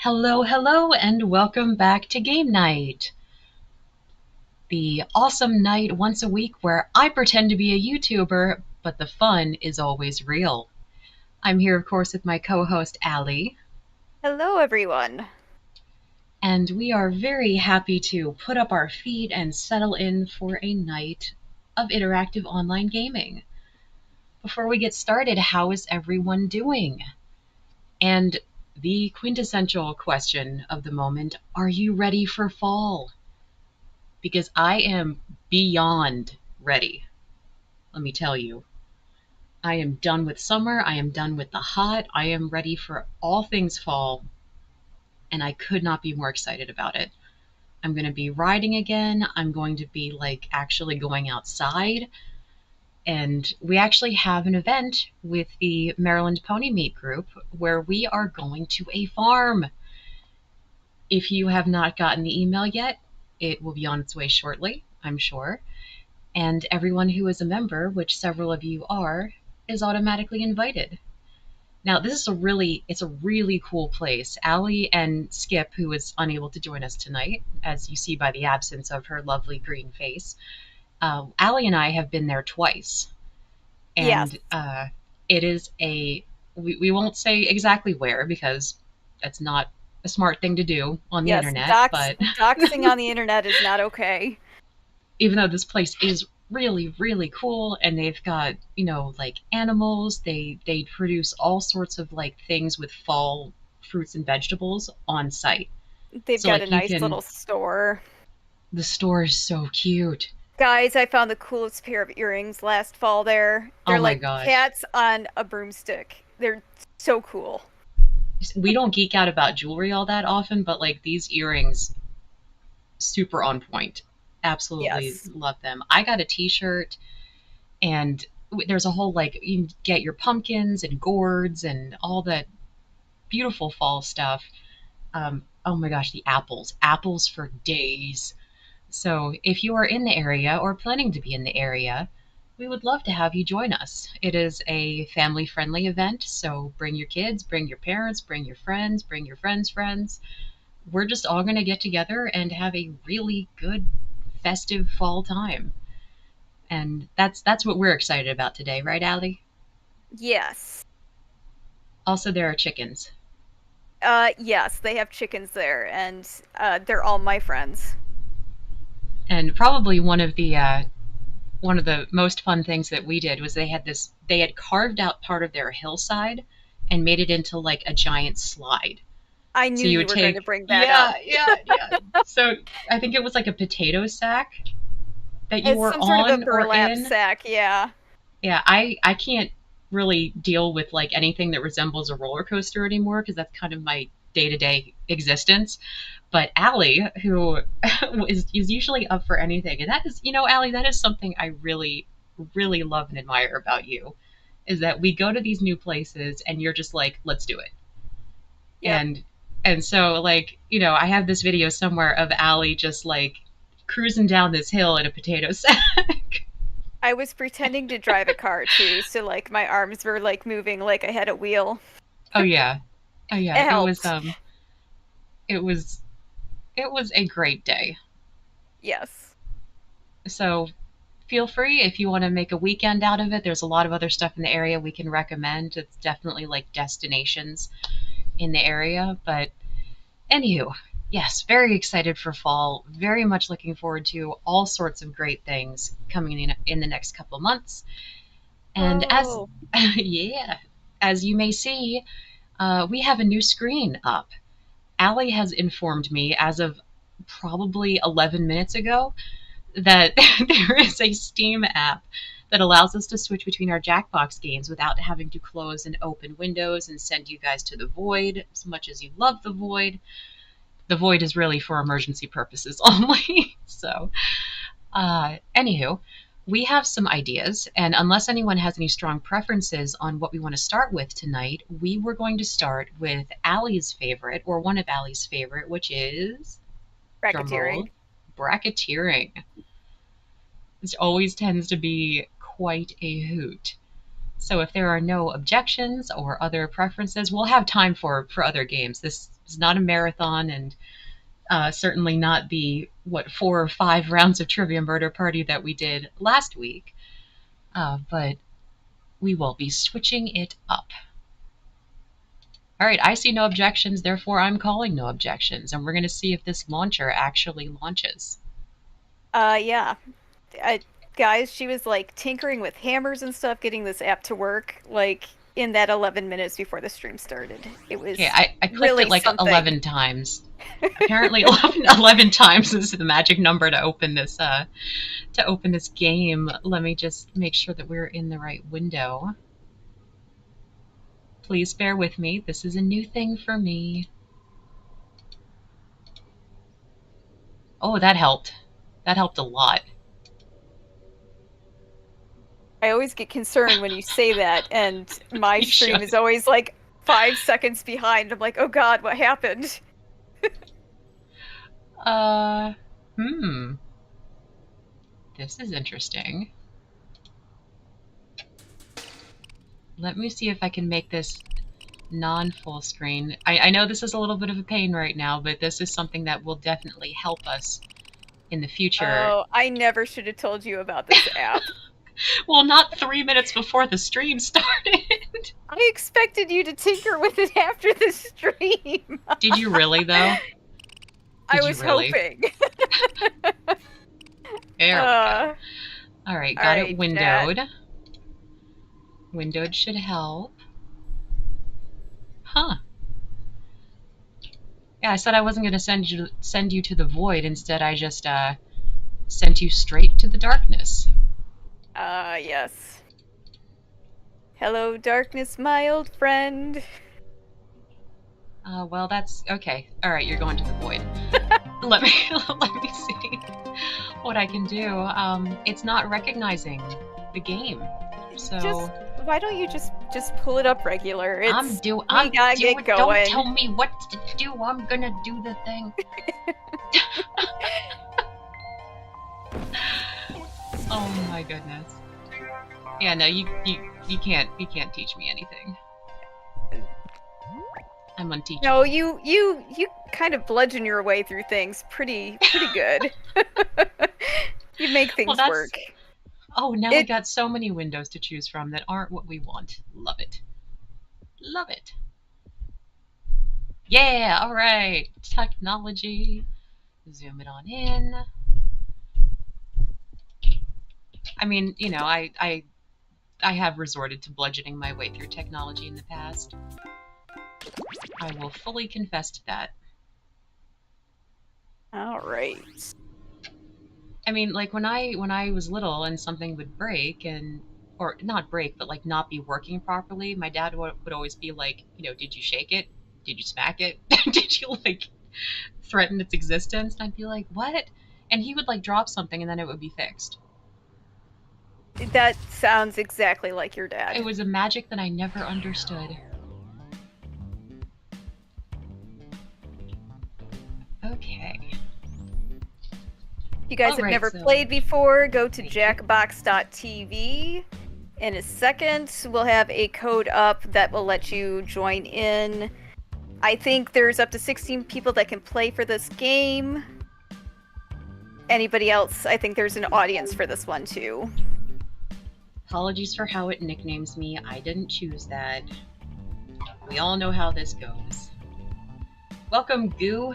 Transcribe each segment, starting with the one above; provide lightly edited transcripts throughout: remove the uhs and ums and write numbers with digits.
Hello, hello, and welcome back to Game Night, the awesome night once a week where I pretend to be a YouTuber, but the fun is always real. I'm here, of course, with my co host, Allie, Hello, everyone. and we are very happy to put up our feet and settle in for a night of interactive online gaming. Before we get started, how is everyone doing? And the quintessential question of the moment, are you ready for fall? Because I am beyond ready. Let me tell you. I am done with summer. I am done with the hot. I am ready for all things fall, and I could not be more excited about it. I'm going to be riding again. I'm going to be like actually going outside. And we actually have an event with the Maryland Pony Meet group where we are going to a farm. If you have not gotten the email yet, it will be on its way shortly, I'm sure. And everyone who is a member, which several of you are, is automatically invited. Now, it's a really cool place. Allie and Skip, who is unable to join us tonight, as you see by the absence of her lovely green face, Allie and I have been there twice, Yes, and it is we won't say exactly where because that's not a smart thing to do on the yes, internet, but doxing on the internet is not okay. even though this place is really really cool and they've got like animals, they produce all sorts of like things with fall fruits and vegetables on site. They've So got a like you nice can little store. the store is so cute. Guys, I found the coolest pair of earrings last fall there. Oh They're my like gosh, cats on a broomstick. They're so cool. we don't geek out about jewelry all that often, but like these earrings, super on point. Absolutely Yes. love them. I got a t-shirt, and there's a whole like you can get your pumpkins and gourds and all that beautiful fall stuff. Oh my gosh, the apples, apples for days. So if you are in the area or planning to be in the area, we would love to have you join us. It is a family friendly event, so bring your kids, bring your parents, bring your friends, bring your friends' friends. We're just all going to get together and have a really good festive fall time. And that's what we're excited about today, right, Allie? Yes. Also, there are chickens. Yes, they have chickens there, and they're all my friends. And probably one of the most fun things that we did was they had carved out part of their hillside and made it into like a giant slide. I So knew you you would were going to take, bring that yeah, up. yeah, yeah. So I think it was like a potato sack that you It's were some sort of a on or burlap in. sack, yeah. Yeah, I can't really deal with like anything that resembles a roller coaster anymore because that's kind of my day-to-day existence. But Allie, who is usually up for anything, and that is, Allie, that is something I really, really love and admire about you, is that we go to these new places and you're just like, let's do it. Yep. And so like, I have this video somewhere of Allie just like cruising down this hill in a potato sack. I was pretending to drive a car too, so like my arms were like moving like I had a wheel. Oh yeah. Oh yeah. It helped. It was it was a great day. Yes. So feel free if you want to make a weekend out of it. There's a lot of other stuff in the area we can recommend. It's definitely like destinations in the area. But anywho, yes, very excited for fall. Very much looking forward to all sorts of great things coming in the next couple of months. And as Oh, yeah, as you may see, we have a new screen up. Allie has informed me as of probably 11 minutes ago that there is a Steam app that allows us to switch between our Jackbox games without having to close and open windows and send you guys to the void. As much as you love the void is really for emergency purposes only. So, anywho, we have some ideas, and unless anyone has any strong preferences on what we want to start with tonight, we were going to start with Allie's favorite, or one of Allie's favorite, which is, racketeering. drumroll, bracketeering. It always tends to be quite a hoot. So if there are no objections or other preferences, we'll have time for other games. This It's not a marathon, and certainly not the 4 or 5 rounds of Trivia Murder Party that we did last week. But we will be switching it up. All right, I see no objections, therefore I'm calling no objections, and we're going to see if this launcher actually launches. Yeah. Guys, she was like tinkering with hammers and stuff, getting this app to work, like in that 11 minutes before the stream started. It was I clicked really it like something. 11 times. Apparently 11 times is the magic number to open this game. Let me just make sure that we're in the right window. Please bear with me. This is a new thing for me. Oh, that helped. That helped a lot. I always get concerned when you say that, and my stream is always like 5 seconds behind. I'm like, oh god, what happened? This is interesting. Let me see if I can make this non-full screen. I know this is a little bit of a pain right now, but this is something that will definitely help us in the future. Oh, I never should have told you about this app. Well, not 3 minutes before the stream started. I expected you to tinker with it after the stream. Did you really, though? I was hoping. There we go. All right, got it windowed. Chat. Windowed should help. Huh. Yeah, I said I wasn't going to send you to the void. Instead, I just sent you straight to the darkness. Yes. Hello, darkness, my old friend. Well, that's okay. All right, you're going to the void. let me see what I can do. It's not recognizing the game, so why don't you just pull it up regular? I'm gotta get going. Don't tell me what to do. I'm gonna do the thing. Oh my goodness. Yeah, no, you can't teach me anything. I'm unteachable. No, you kind of bludgeon your way through things pretty good. You make things work. Oh, now we got so many windows to choose from that aren't what we want. Love it. Love it. Yeah, all right. Technology. Zoom it on in. I mean, you know, I have resorted to bludgeoning my way through technology in the past. I will fully confess to that. All right. I mean, like when I was little and something would break or not break, but like not be working properly, my dad would always be like, you know, did you shake it? Did you smack it? Did you like threaten its existence? And I'd be like, what? And he would like drop something and then it would be fixed. That sounds exactly like your dad. It was a magic that I never understood. Okay. If you guys have never played before, go to jackbox.tv. In a second, we'll have a code up that will let you join in. I think there's up to 16 people that can play for this game. Anybody else? I think there's an audience for this one too. Apologies for how it nicknames me. I didn't choose that. We all know how this goes. Welcome, Goo.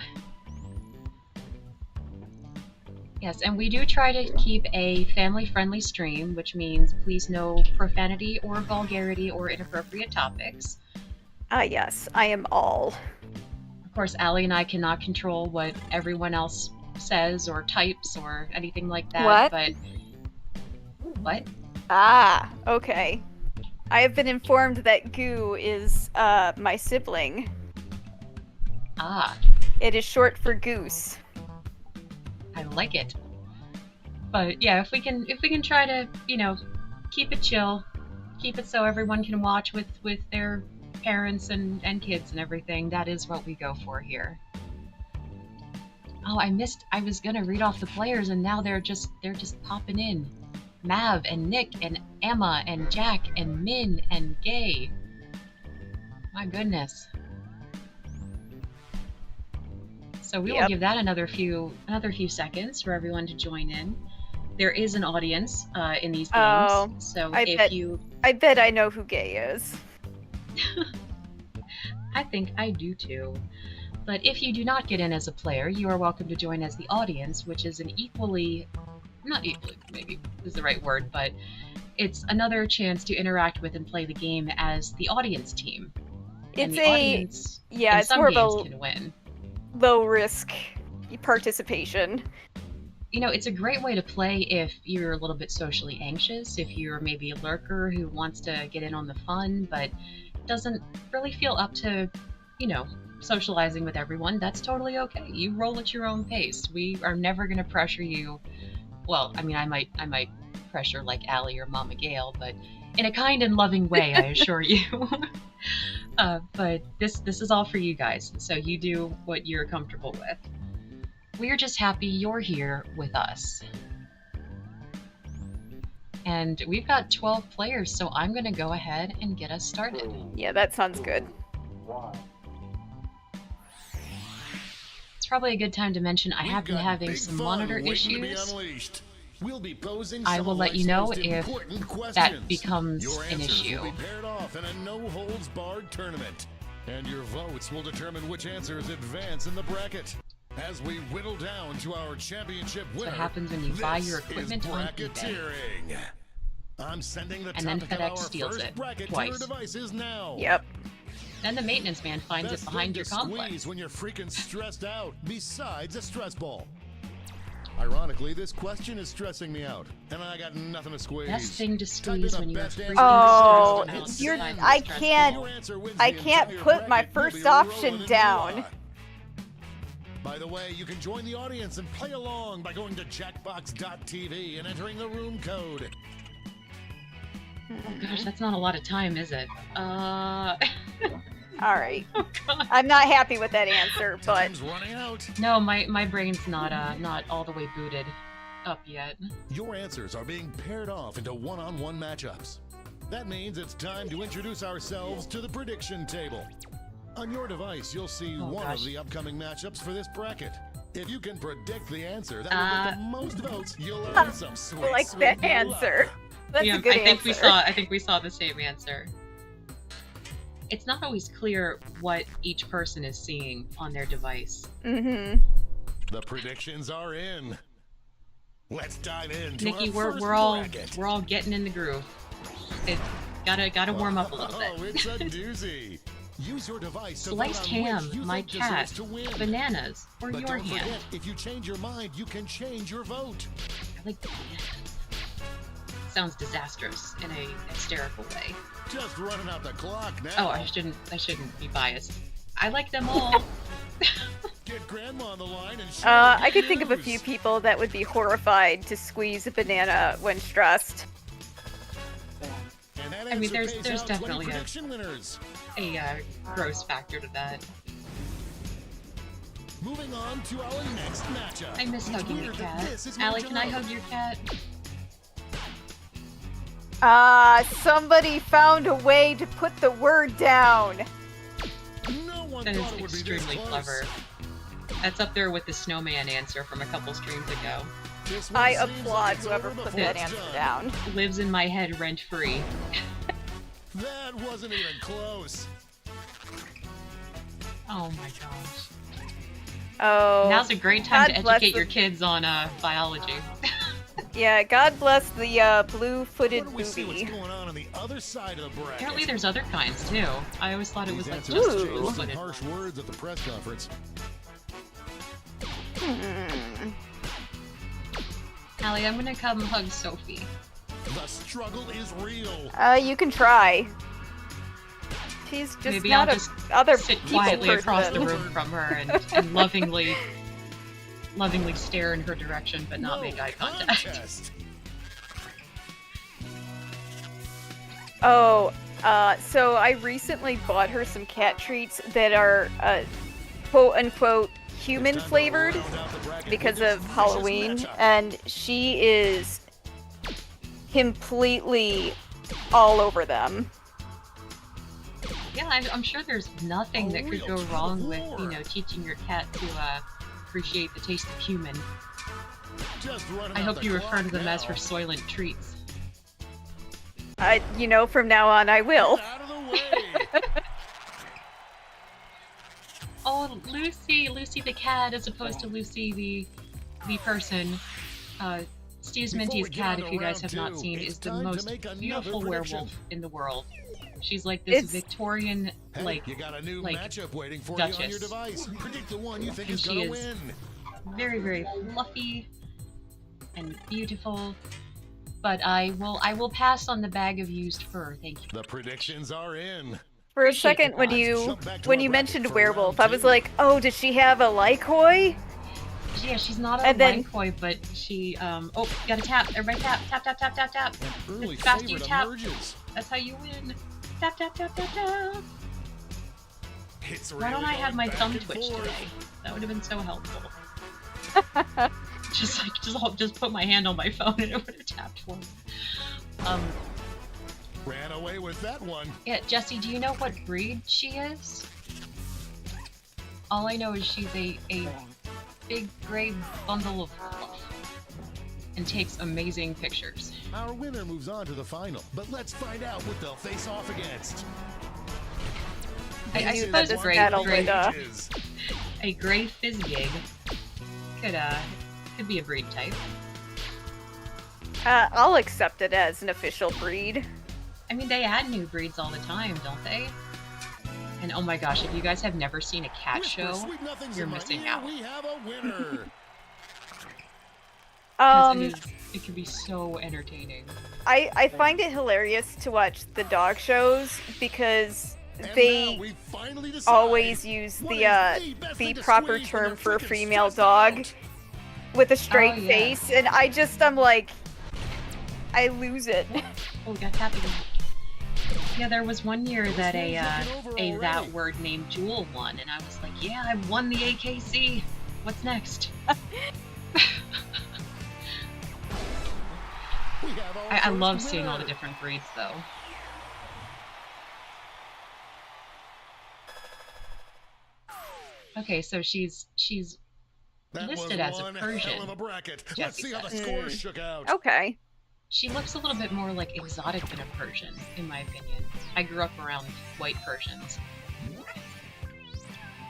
Yes, and we do try to keep a family-friendly stream, which means please no profanity or vulgarity or inappropriate topics. Yes, I am all. Of course, Allie and I cannot control what everyone else says or types or anything like that. What? But what? Ah, okay. I have been informed that Goo is my sibling. Ah. It is short for goose. I like it. But yeah, if we can try to, you know, keep it chill, keep it so everyone can watch with their parents and kids and everything, that is what we go for here. Oh, I was gonna read off the players and now they're just popping in. Mav and Nick and Emma and Jack and Min and Gay. My goodness. So we will give that another few seconds for everyone to join in. There is an audience in these games, so I bet I know who Gay is. I think I do too. But if you do not get in as a player, you are welcome to join as the audience, which is an not equally, maybe is the right word, but it's another chance to interact with and play the game as the audience team. And the audience in some games can win. Low risk participation. You know, it's a great way to play if you're a little bit socially anxious, if you're maybe a lurker who wants to get in on the fun, but doesn't really feel up to, socializing with everyone. That's totally okay. You roll at your own pace. We are never going to pressure you. Well, I mean, I might pressure like Allie or Mama Gail, but in a kind and loving way, I assure you. But this is all for you guys, so you do what you're comfortable with. We are just happy you're here with us. And we've got 12 players, so I'm going to go ahead and get us started. Yeah, that sounds good. It's probably a good time to mention I have been having some monitor issues. We'll be posing I will let you know if that becomes an issue. Will be paired off in a no-holds-barred tournament, and your votes will determine which answers advance in the bracket. As we whittle down to our championship winner, what happens when you buy your equipment on eBay. I'm sending the and then FedEx steals it twice. Devices now. Yep. Then the maintenance man finds it behind your complex. When you're freaking stressed out, besides a stress ball. Ironically, this question is stressing me out, and I got nothing to squeeze. Best thing to squeeze when you're freaking stressed out. I can't put my first option down. By the way, you can join the audience and play along by going to Jackbox.tv and entering the room code. Oh gosh, that's not a lot of time, is it? Alright. Oh, I'm not happy with that answer, but... Time's running out. No, my brain's not all the way booted up yet. Your answers are being paired off into one-on-one matchups. That means it's time to introduce ourselves to the prediction table. On your device, you'll see of the upcoming matchups for this bracket. If you can predict the answer that will get the most votes, you'll earn some sweet, I like that answer. That's a good answer. I think we saw the same answer. It's not always clear what each person is seeing on their device. Mm-hmm. The predictions are in. Let's dive in. Nikki, we're all getting in the groove. It gotta warm up a little bit. Oh, it's a doozy. Use your device to sliced ham, my cat, bananas, or but your don't hand. Forget, if you change your mind, you can change your vote. I like bananas. Sounds disastrous in a hysterical way. Just running out the clock now. Oh, I shouldn't be biased. I like them all. Get grandma on the line and I could think of a few people that would be horrified to squeeze a banana when stressed. I mean, there's definitely a gross factor to that. Moving on to our next matchup. I miss hugging the cat. Allie, can I hug your cat? Somebody found a way to put the word down. That is extremely clever. That's up there with the snowman answer from a couple streams ago. I applaud whoever put that answer down. Lives in my head rent-free. That wasn't even close. Oh my gosh. Oh. Now's a great time to educate your kids on biology. Yeah, God bless the blue-footed booby. See what's going on the other side of the bracket. Apparently there's other kinds too. I always thought it was like just blue-footed. Harsh words at the press conference. Allie, I'm gonna come hug Sophie. The struggle is real. You can try. She's just Maybe not I'll just other sit people quietly person. across the room from her and lovingly stare in her direction, but not make eye contact. Oh, so I recently bought her some cat treats that are quote-unquote human flavored because of Halloween, and she is completely all over them. Yeah, I'm sure there's nothing that could go wrong with, teaching your cat appreciate the taste of human. Just running I out hope the you refer clock to them as now. Soylent treats. You know, from now on I will. Get out of the way. Oh, Lucy the cat, as opposed to Lucy the person. Steve's Before Minty's we get cat, on if to you guys round have not two, seen, it's is the time to most make another beautiful prediction. werewolf in the world. She's like this It's- Victorian, Hey, like, you got a new like matchup waiting for you on your Duchess. device. Predict the one you think And is she gonna is- win. very, very fluffy and beautiful. But I will pass on the bag of used fur, thank you. The predictions are in. For a Appreciate second, the when thoughts. you Jump back to when our you bracket mentioned for werewolf, round I was two. like, oh, does she have a lycoy? Yeah, she's not a And then- Lycoy, but she, oh, gotta tap. Everybody tap, tap, tap, tap, tap, tap. An early As fast as you favorite tap. emerges. That's how you win. Tap, tap, tap, tap, tap. It's Why don't really I have going my back thumb and twitch forth. today? That would have been so helpful. just put my hand on my phone and it would have tapped for me. Ran away with that one. Yeah, Jesse, do you know what breed she is? All I know is she's a big gray bundle of fluff and takes amazing pictures. Our winner moves on to the final, but let's find out what they'll face off against. I knew suppose that this gray, battle gray, would, a gray fizzgig could be a breed type. I'll accept it as an official breed. I mean, they add new breeds all the time, don't they? And oh my gosh, if you guys have never seen a cat Whisper show, sweet nothings you're in my missing ear, out. We have a winner. 'Cause it can be so entertaining. I find it hilarious to watch the dog shows because And they now we finally decide always use what the is best the thing to proper squeeze when term they're for a freaking female stressed dog out. with a straight Oh, yeah. face, and I'm like, I lose it. Oh, we got tapping. Yeah, there was one year that one's looking over a that already. word named Jewel won, and I was like, yeah, I won the AKC. What's next? We have our I first love seeing all the winner. different breeds, though. Okay, so she's That listed was as a one Persian, hell of a bracket. Let's Jesse see how the said. scores shook out. Okay. she looks a little bit more like exotic than a Persian, in my opinion. I grew up around white Persians.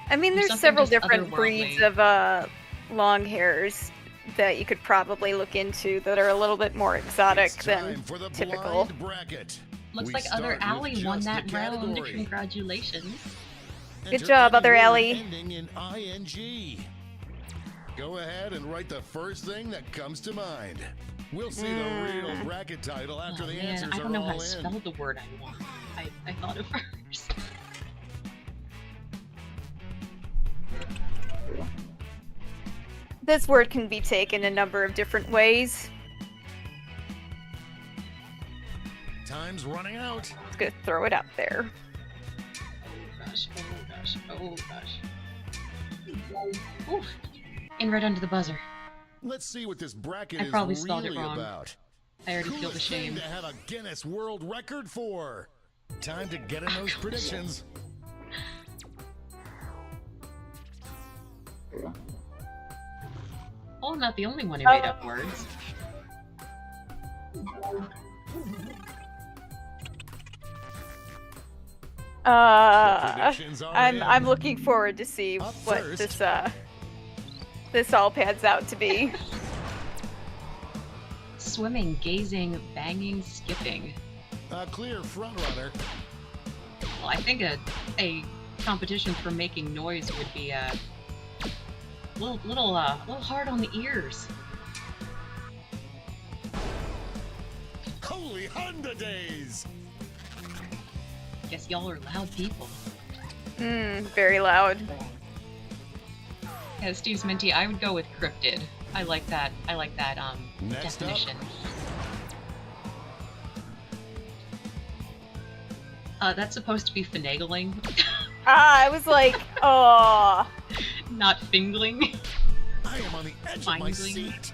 I mean, There's there's something several just different otherworldly. breeds of long hairs that you could probably look into that are a little bit more exotic It's than time for the typical. blind bracket. Looks We like Other start with Alley won just that the round. category. Congratulations. Good Enter job, any Other word Alley. ending in ing. Go ahead and write the first thing that comes to mind. We'll see the real bracket title after Oh, the man, answers I don't know are how all to in. spell the word I want. I thought of first. This word can be taken a number of different ways. Time's running out. Just gonna throw it out there. Oh gosh, oh gosh, oh gosh. Oof. In right under the buzzer. Let's see what this bracket I is probably spelled it really wrong. about. I already feel the Coolest thing shame. to have a Guinness World Record for. Time to get in those predictions. Oh, I'm not the only one who made up words. predictions are in. I'm looking forward to see Up what first. this all pans out to be. Swimming, gazing, banging, skipping. A clear frontrunner. Well, I think a competition for making noise would be a little hard on the ears. Holy Honda days! Guess y'all are loud people. Very loud. Yeah, Steve's Minty, I would go with cryptid. I like that Next up. definition. That's supposed to be finagling, I was like, oh. not fingling. I am on the edge of my Findling. seat.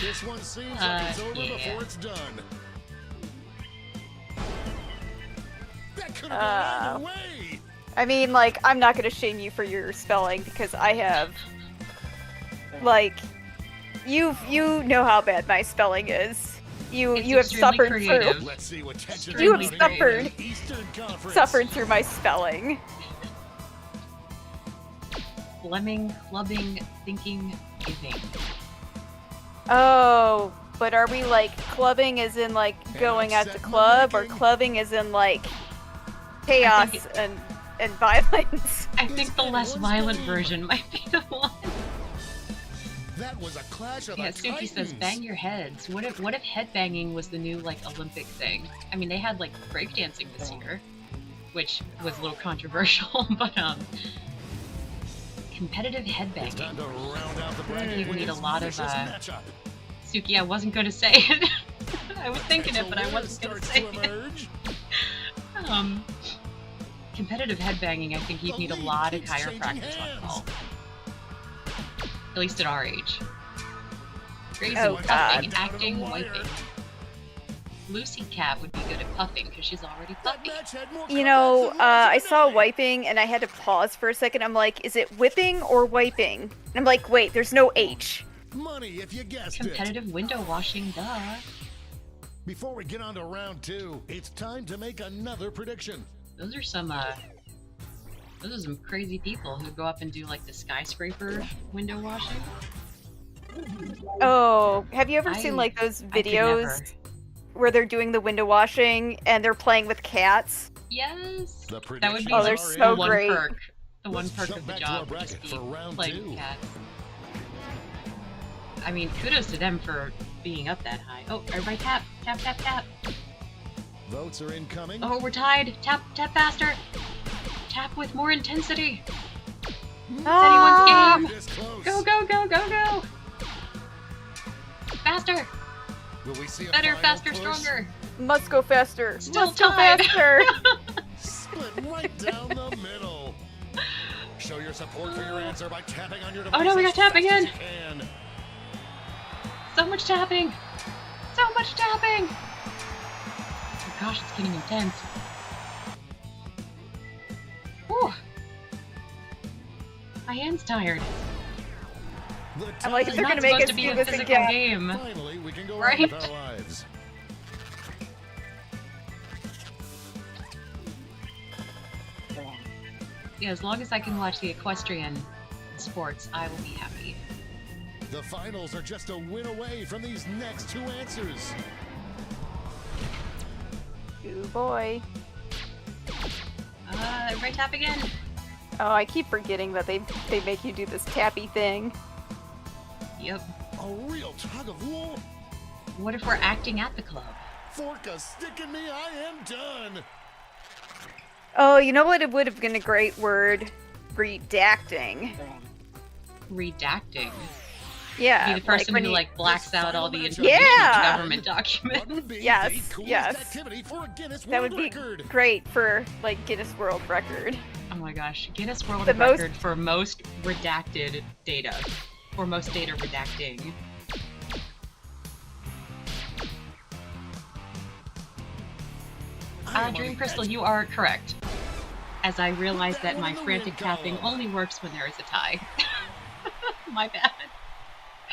This one seems like it's over yeah. before it's done. That could have gone either way. I mean, like, I'm not gonna shame you for your spelling because I have, like, you know how bad my spelling is. You have suffered creative. through. Let's see what tensions You are have mounting in suffered. the Eastern Conference. Suffered through my spelling. Fleming, clubbing, thinking, giving. Oh, but are we like clubbing as in like going out to club, or clubbing as in like chaos and violence? I think the less violent version might be the one. That was a clash of Yeah, the Suki says, Titans. bang your heads. What if headbanging was the new, like, Olympic thing? I mean, they had, like, breakdancing this year, which was a little controversial, but, competitive It's headbanging. time to round out the bracket You with need a this lot of, vicious matchup. Suki, I wasn't gonna say it. I was thinking it, but I wasn't gonna say it. emerge. Competitive headbanging, I think you'd need a lot of chiropractors on call. At least at our age. Crazy, Oh, puffing, God. acting, wiping. Lucy Cat would be good at puffing because she's already That puffy. match had more You know, comebacks than Raw I saw tonight. wiping and I had to pause for a second. I'm like, is it whipping or wiping? And I'm like, wait, there's no H. Money if you guessed it. Competitive window washing, duh. Before we get on to round 2, it's time to make another prediction. Those are some crazy people who go up and do like the skyscraper window washing. Oh, have you ever I- seen like those I could never. videos where they're doing the window washing and they're playing with cats? Yes! The That would be Oh, they're like so the one great. perk. The one Let's perk jump of the back to our job would just bracket be for round playing 2. with cats. I mean, kudos to them for being up that high. Oh, everybody tap! Tap, tap, tap! Votes are incoming. Oh, we're tied! Tap, tap faster! Tap with more intensity! Ah! Anyone's game! This close. Go, go, go, go, go! Faster! Will we see a Better, final faster, push? stronger! Must go faster. Still Must go tied. faster. Split right down the middle. Show your support for your answer by tapping on your device. Oh no, we got as tap fast as again! you can. So much tapping! So much tapping! Oh gosh, it's getting intense. Whew. My hand's tired. The I'm like, time- they're It's not gonna make supposed us to be do a this physical again. game. Finally, we can go Right? on with our lives. Yeah, as long as I can watch the equestrian sports, I will be happy. The finals are just a win away from these next 2 answers. Ooh boy. Everybody tap again. Oh, I keep forgetting that they make you do this tappy thing. Yep. A real tug of war. What if we're acting at the club? Fork a stick in me, I am done. Oh, you know what? It would have been a great word. Redacting. Redacting. Yeah. Be the person when who you- like blacks out all the Yeah! information of government What documents. would be Yes, the coolest yes. activity for a Guinness That World would be Record? great for like Guinness World Record. Oh my gosh, Guinness World The most- Record for most redacted data. Or most data redacting. I am on Dream the Crystal, edge. you are correct. As I realize Put that that one my in the frantic win tapping column. only works when there is a tie. My bad.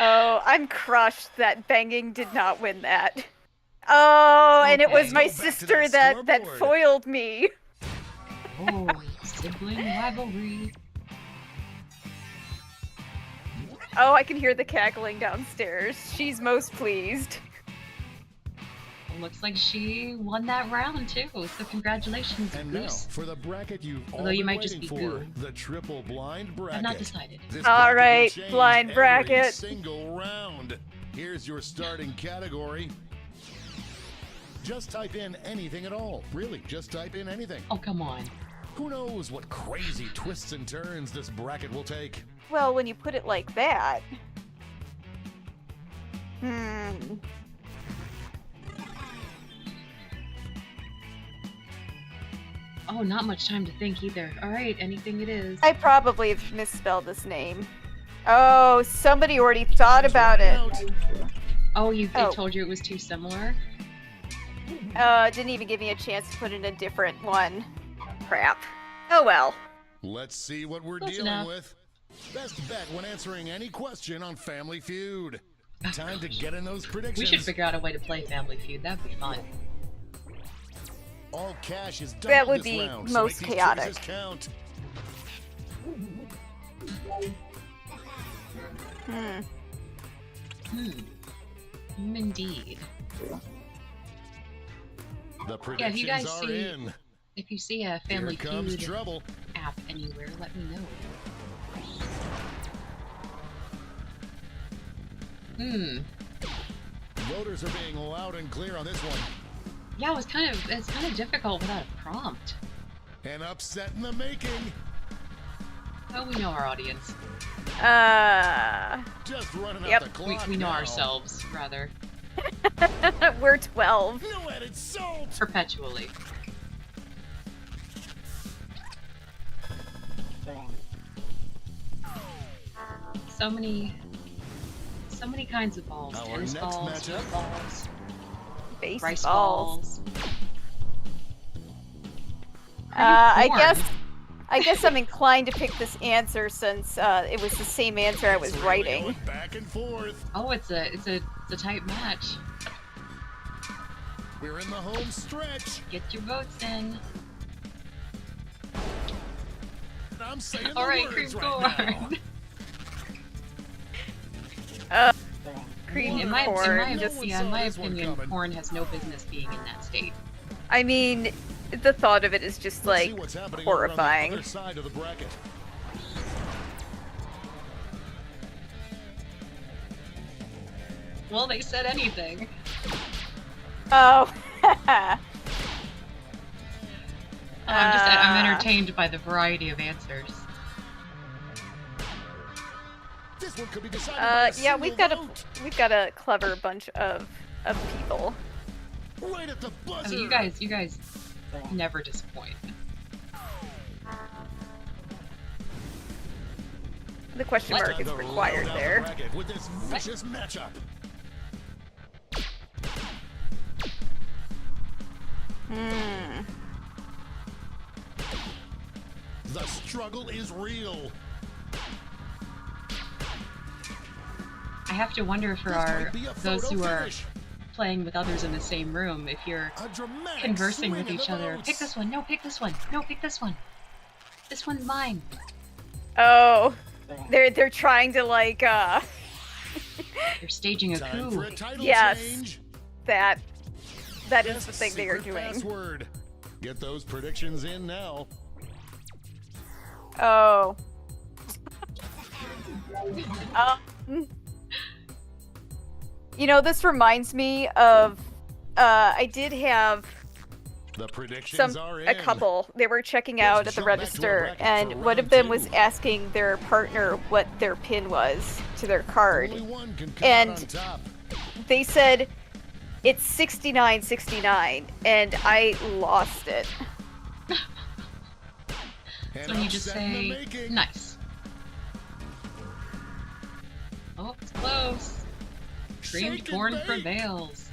Oh, I'm crushed that banging did not win that. Oh, and it was Okay. my Go back to sister that that scoreboard. foiled me. Oh, sibling rivalry. Oh, I can hear the cackling downstairs. She's most pleased. Looks like she won that round too, so congratulations, And now Goose. for the bracket you've all Although you been might just waiting be for, goo. the triple blind bracket. I've not decided. This All bracket will right, change blind every bracket. single round. Here's your starting category. Just type in anything at all. Really, just type in anything. Oh, come on. Who knows what crazy twists and turns this bracket will take? Well, when you put it like that. Oh, not much time to think either. Alright, anything it is. I probably have misspelled this name. Oh, somebody already thought about it. Oh, they Oh. told you it was too similar? Didn't even give me a chance to put in a different one. Crap. Oh well. Let's see what we're Close dealing enough. with. Best bet when answering any question on Family Feud. Time to get in those predictions. We should figure out a way to play Family Feud. That'd be fun. All cash is doubled That would this be round, so most make these chaotic. choices count. Indeed. The Yeah, predictions if you guys are see in. if you see a Family Here comes Feud trouble. app anywhere, let me know. Voters are being loud and clear on this one. Yeah, it's kind of difficult without a prompt. An upset in the making. Oh, we know our audience. Just running Yep. out the clock We know now. ourselves, rather. We're 12. No added salt. Perpetually. So many kinds of balls. Our Tennis next balls, matchup. footballs, rice Baseballs. balls. I guess I'm inclined to pick this answer since it was the same answer I was It's writing. going back and forth. Oh, it's a tight match. We're in the home stretch. Get your votes in. I'm saying All the right, words cream right corn. now. Cream In my corn. No one saw this one opinion, coming. corn has no business being in that state. I mean, the thought of it is just Let's see like what's happening over on the horrifying. other side of the bracket. Well, they said anything. Oh. I'm entertained by the variety of answers. This one could be decided by a yeah, single vote. we've got a clever bunch of people. Right at the Oh, buzzer. you guys never disappoint. The question mark Time is to required round out the there. bracket with this vicious matchup. The struggle is real. I have to wonder for This might be a those photo who are finish. playing with others in the same room, if you're A dramatic conversing swing with in each the other. votes. Pick this one. No, pick this one. No, pick this one. This one's mine. Oh, they're trying to like They're staging a Time coup. for a title Yes. change. that is Best the thing they are secret doing. Password. Get those predictions in now. Oh. You know, this reminds me of I did have The predictions are in. a couple. They were checking out at the jump back to our register, bracket and for one of round them two. was asking their partner what their pin was to their card. Only one can come And- out on top. They said it's 6969, and I lost it. An So you just upset in the say, making. nice. Oh, it's close. Creamed Shake and corn bake. prevails.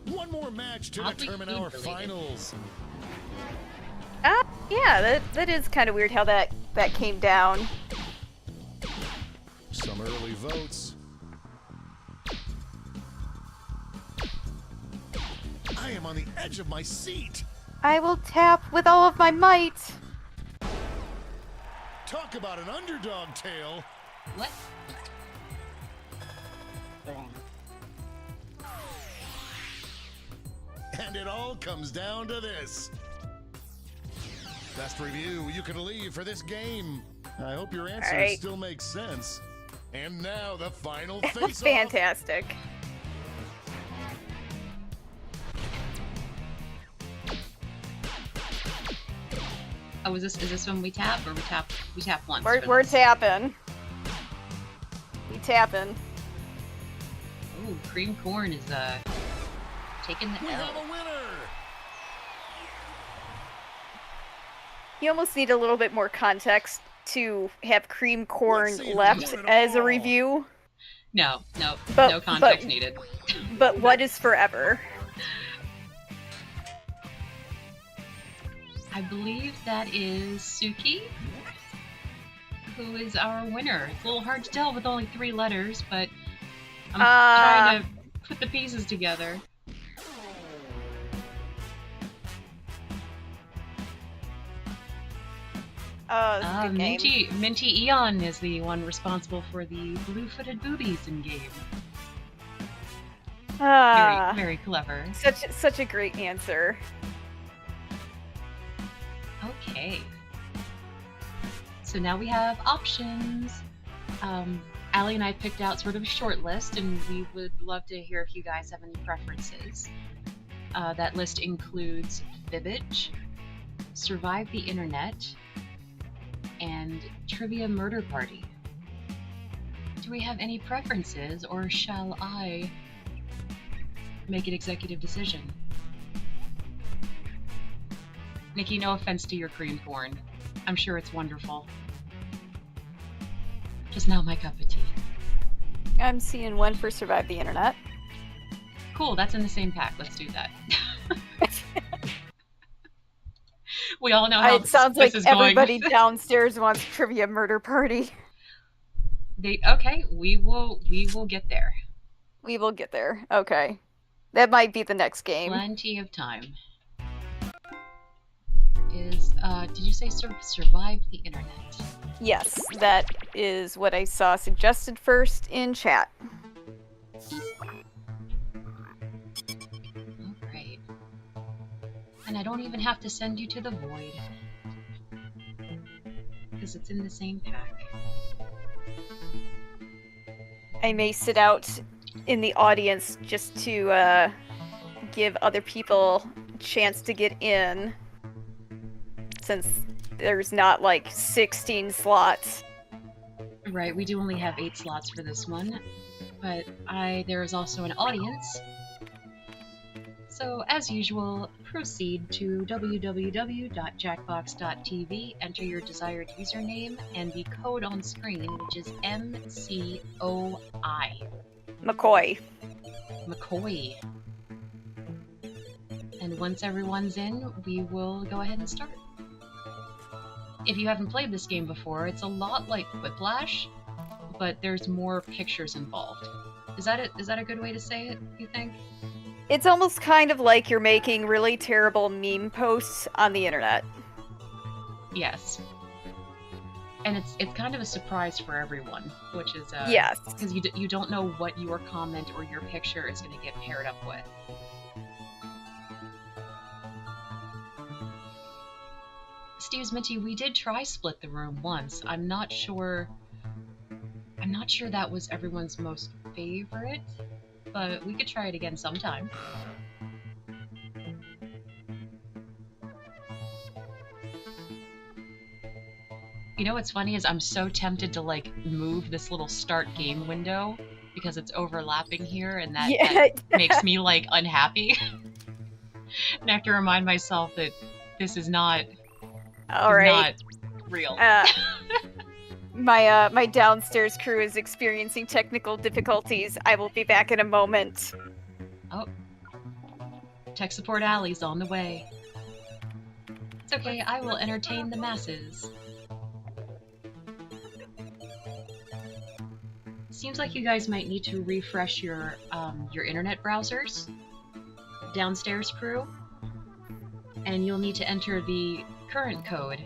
One more match to Oddly determine our food-related. finals. Yeah, that is kind of weird how that came down. Some early votes. I am on the edge of my seat. I will tap with all of my might. Talk about an underdog tale. What? And it all comes down to this. Best review you could leave for this game. I hope your answers right. still make sense. And now the final face-off. Fantastic. Oh, is this when we tap or we tap once? We're for this? tapping. We tapping. Ooh, cream corn is taking the We L. have a winner. You almost need a little bit more context to have cream corn Let's see who left won it as a all. review. No, no, But- no context needed. But what is forever? I believe that is Suki, who is our winner. It's a little hard to tell with only 3 letters, but I'm trying to put the pieces together. Minty Eon is the one responsible for the blue-footed boobies in game. Very, very clever. Such a great answer. Okay. So now we have options. Allie and I picked out sort of a short list, and we would love to hear if you guys have any preferences. That list includes Fibbage, Survive the Internet, and Trivia Murder Party. Do we have any preferences, or shall I make an executive decision? Nikki, no offense to your cream corn. I'm sure it's wonderful. Just not my cup of tea. I'm seeing one for Survive the Internet. Cool, that's in the same pack. Let's do that. We all know how it sounds like is everybody going. downstairs wants Trivia Murder Party. Okay, we will get there. We will get there. Okay. That might be the next game. Plenty of time. Did you say Survive the Internet? Yes, that is what I saw suggested first in chat. Alright. And I don't even have to send you to the void, because it's in the same pack. I may sit out in the audience just to give other people a chance to get in, since there's not like 16 slots. Right, we do only have 8 slots for this one, but there is also an audience. So, as usual, proceed to www.jackbox.tv, enter your desired username, and the code on screen, which is MCOI. McCoy. McCoy. And once everyone's in, we will go ahead and start. If you haven't played this game before, it's a lot like Quiplash, but there's more pictures involved. Is that a good way to say it, you think? It's almost kind of like you're making really terrible meme posts on the internet. Yes. And it's kind of a surprise for everyone, which is yes, because you don't know what your comment or your picture is going to get paired up with. Steve's Minty, we did try Split the Room once. I'm not sure that was everyone's most favorite, but we could try it again sometime. You know what's funny is I'm so tempted to like move this little start game window because it's overlapping here, and that makes me like unhappy. And I have to remind myself that this is not not real. My downstairs crew is experiencing technical difficulties. I will be back in a moment. Oh. Tech support alley's on the way. It's okay, I will entertain the masses. Seems like you guys might need to refresh your internet browsers, downstairs crew, and you'll need to enter the current code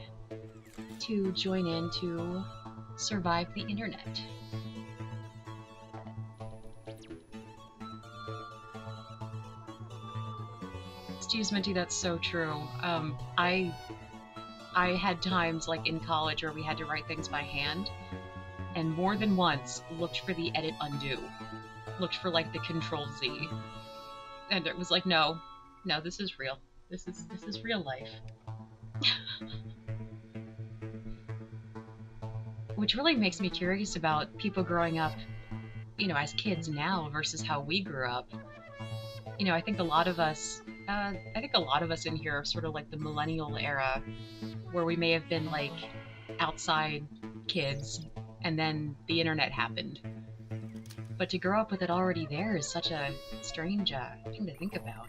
to join in to survive the internet. Steve's Minty, that's so true. I had times like in college where we had to write things by hand, and more than once looked for the edit undo, looked for like the Control Z, and it was like, no, this is real. This is real life. Which really makes me curious about people growing up, as kids now versus how we grew up. I think a lot of us in here are sort of like the millennial era, where we may have been like outside kids, and then the internet happened. But to grow up with it already there is such a strange thing to think about.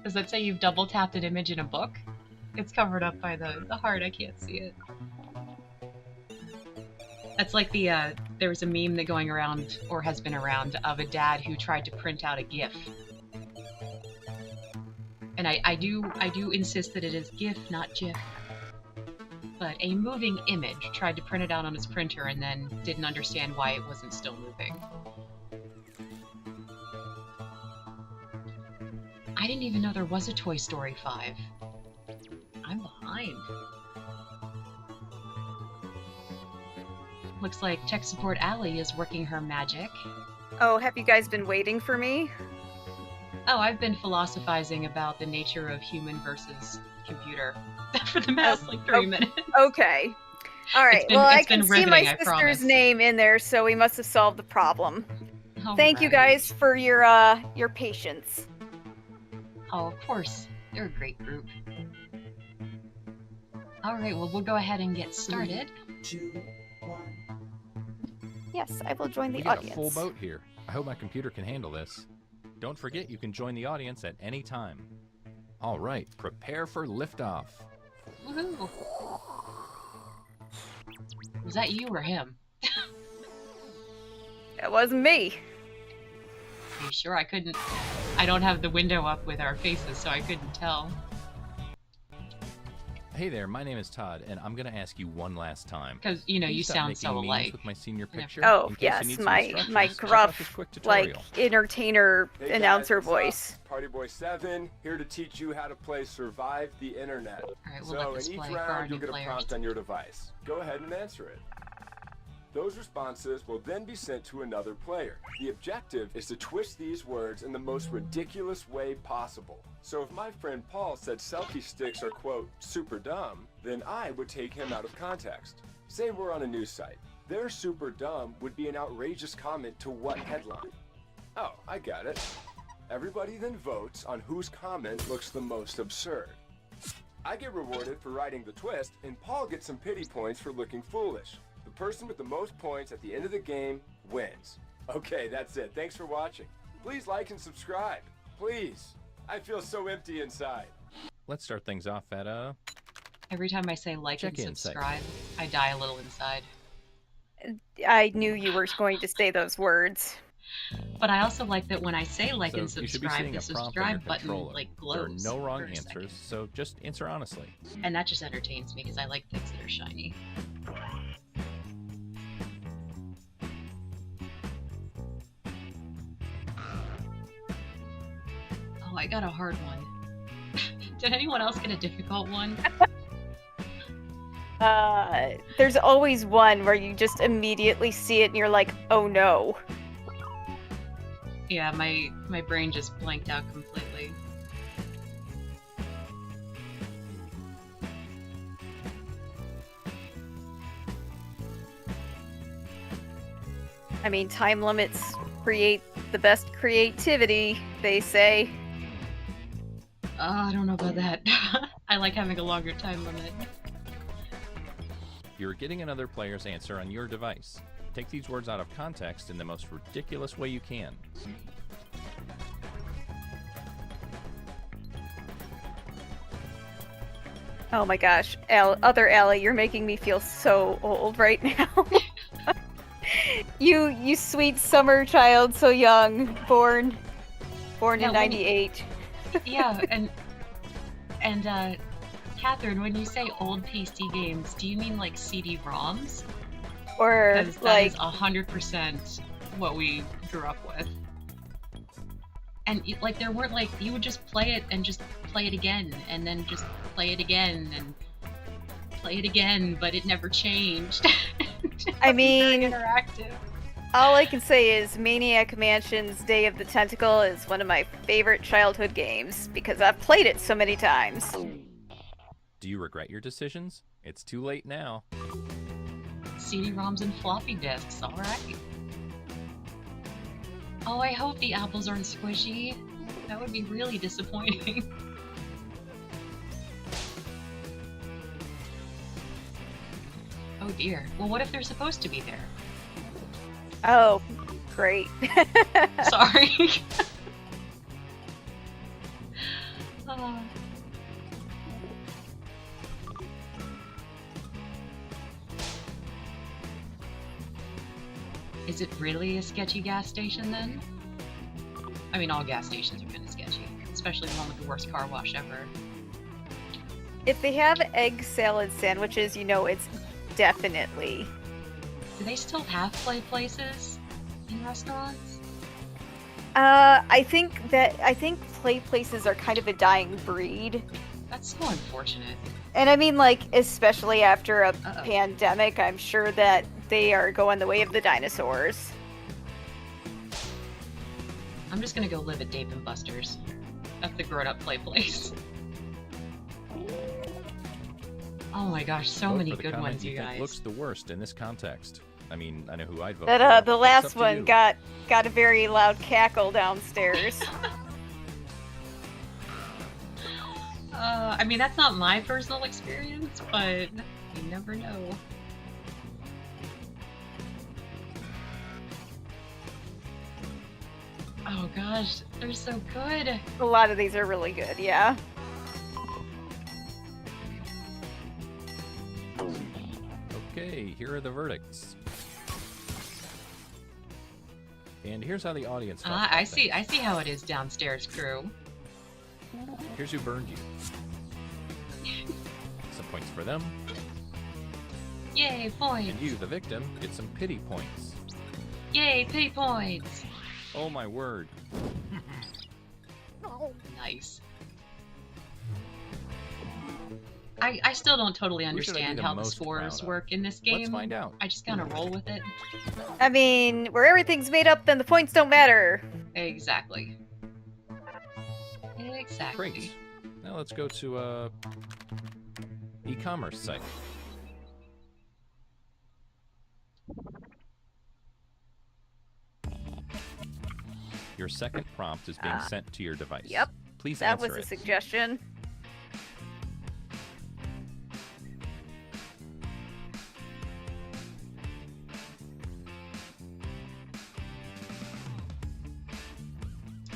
Does that say you've double tapped an image in a book? It's covered up by the heart, I can't see it. That's like the, there was a meme that going around, or has been around, of a dad who tried to print out a GIF. And I do insist that it is GIF, not GIF. But a moving image, tried to print it out on his printer and then didn't understand why it wasn't still moving. I didn't even know there was a Toy Story 5. I'm behind. Looks like Tech Support Allie is working her magic. Oh, have you guys been waiting for me? Oh, I've been philosophizing about the nature of human versus computer for the past, like, 3 minutes. Okay. Alright, well, I can see my sister's promise. name in there, so we must have solved the problem. Thank you Alright. guys for your patience. Oh, of course. They're a great group. Alright, well, we'll go ahead and get started. 3, 2, 1. Yes, I will join the We got audience. a full boat here. I hope my computer can handle this. Don't forget you can join the audience at any time. All right, prepare for liftoff. Woohoo! Was that you or him? It wasn't me. Are you sure? I don't have the window up with our faces, so I couldn't tell. Hey there, my name is Todd, and I'm gonna ask you one last time. Because, you know, Can you stop sound making so memes alike. with my senior picture? Oh, in case I yes, need some my instructions? Check out gruff, this quick like, tutorial. entertainer Hey guys, announcer what's up? voice. Party Boy 7, here to teach you how to play Survive the Internet. Alright, we'll So let this in each play for our round, new you'll get a players. prompt on your device. Go ahead and answer it. Those responses will then be sent to another player. The objective is to twist these words in the most ridiculous way possible. So if my friend Paul said selfie sticks are, quote, super dumb, then I would take him out of context. Say we're on a news site. Their super dumb would be an outrageous comment to what headline? Oh, I got it. Everybody then votes on whose comment looks the most absurd. I get rewarded for writing the twist, and Paul gets some pity points for looking foolish. The person with the most points at the end of the game wins. Okay, that's it. Thanks for watching. Please like and subscribe. Please. I feel so empty inside. Let's start things off at Every time I say like and Check-in site. subscribe, I die a little inside. I knew you were going to say those words. But I also like that when I say like so and you should be subscribe, seeing the a prompt on your subscribe button controller. like There are glows. no wrong for a answers, second. so just answer honestly. And that just entertains me because I like things that are shiny. Oh, I got a hard one. Did anyone else get a difficult one? There's always one where you just immediately see it and you're like, oh no. Yeah, my brain just blanked out completely. I mean, time limits create the best creativity, they say. I don't know about that. I like having a longer time limit. You're getting another player's answer on your device. Take these words out of context in the most ridiculous way you can. Oh my gosh, other Allie, you're making me feel so old right now. you sweet summer child, so young, born Yeah, in '98. Yeah, and Catherine, when you say old PC games, do you mean like CD-ROMs? Or Because that like is 100% what we grew up with. And like there weren't like you would just play it and just play it again and then just play it again and play it again, but it never changed. I mean, Very interactive. all I can say is Maniac Mansion's Day of the Tentacle is one of my favorite childhood games because I've played it so many times. Do you regret your decisions? It's too late now. CD-ROMs and floppy disks, alright. Oh, I hope the apples aren't squishy. That would be really disappointing. Oh dear. Well, what if they're supposed to be there? Oh, great. Sorry. Uh, Is it really a sketchy gas station then? I mean, all gas stations are kind of sketchy, especially the one with the worst car wash ever. If they have egg salad sandwiches, you know it's definitely. Do they still have play places in restaurants? I think play places are kind of a dying breed. That's so unfortunate. And I mean, like, especially after a Uh-oh. pandemic, I'm sure that they are going the way of the dinosaurs. I'm just gonna go live at Dave & Buster's. That's the grown-up play place. Oh my gosh, so Vote many for the good comment ones, you think guys. looks the worst in this context. I mean, I know who I'd vote That for. the It's last up to one you. got a very loud cackle downstairs. I mean, that's not my personal experience, but you never know. Oh gosh, they're so good. A lot of these are really good, yeah. Okay, here are the verdicts. And here's how the audience felt about I see things. how it is downstairs, crew. Here's who burned you. Some points for them. Yay, points! And you, the victim, get some pity points. Yay, pity points! Oh my word. Nice. I still don't totally Who should I be understand the how the most scores proud of? work in this game. Let's find out. I just kind of roll with it. I mean, where everything's made up, then the points don't matter. Exactly. Exactly. Great. Now let's go to a e-commerce site. Your second prompt is being sent to your device. Yep. Please That answer was a it. suggestion.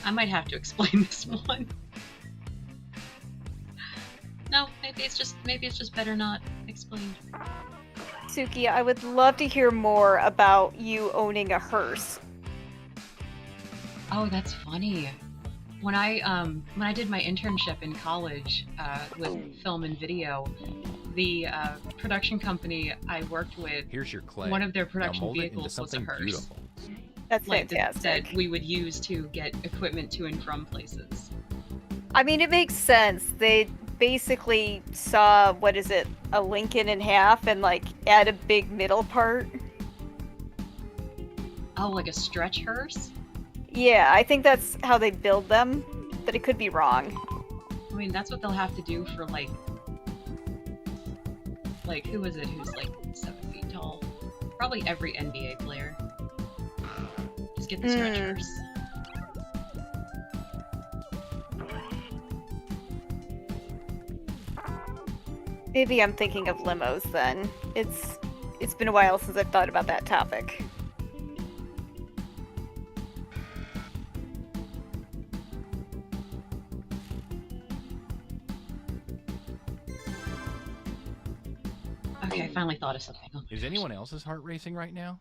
I might have to explain this one. No, maybe it's just better not explained. Suki, I would love to hear more about you owning a hearse. Oh, that's funny. When I did my internship in college with film and video, the production company I worked with, Here's your clay. one of their Now production mold it into vehicles was a something hearse. beautiful. That's Like fantastic. that we would use to get equipment to and from places. I mean, it makes sense. They basically saw, what is it, a Lincoln in half and, like, add a big middle part. Oh, like a stretch hearse? Yeah, I think that's how they build them, but it could be wrong. I mean, that's what they'll have to do for like who is it who's like 7 feet tall? Probably every NBA player. Just get the stretch hearse. Maybe I'm thinking of limos then. It's been a while since I've thought about that topic. Okay, I finally thought of something. Oh, Is anyone else's heart racing right now?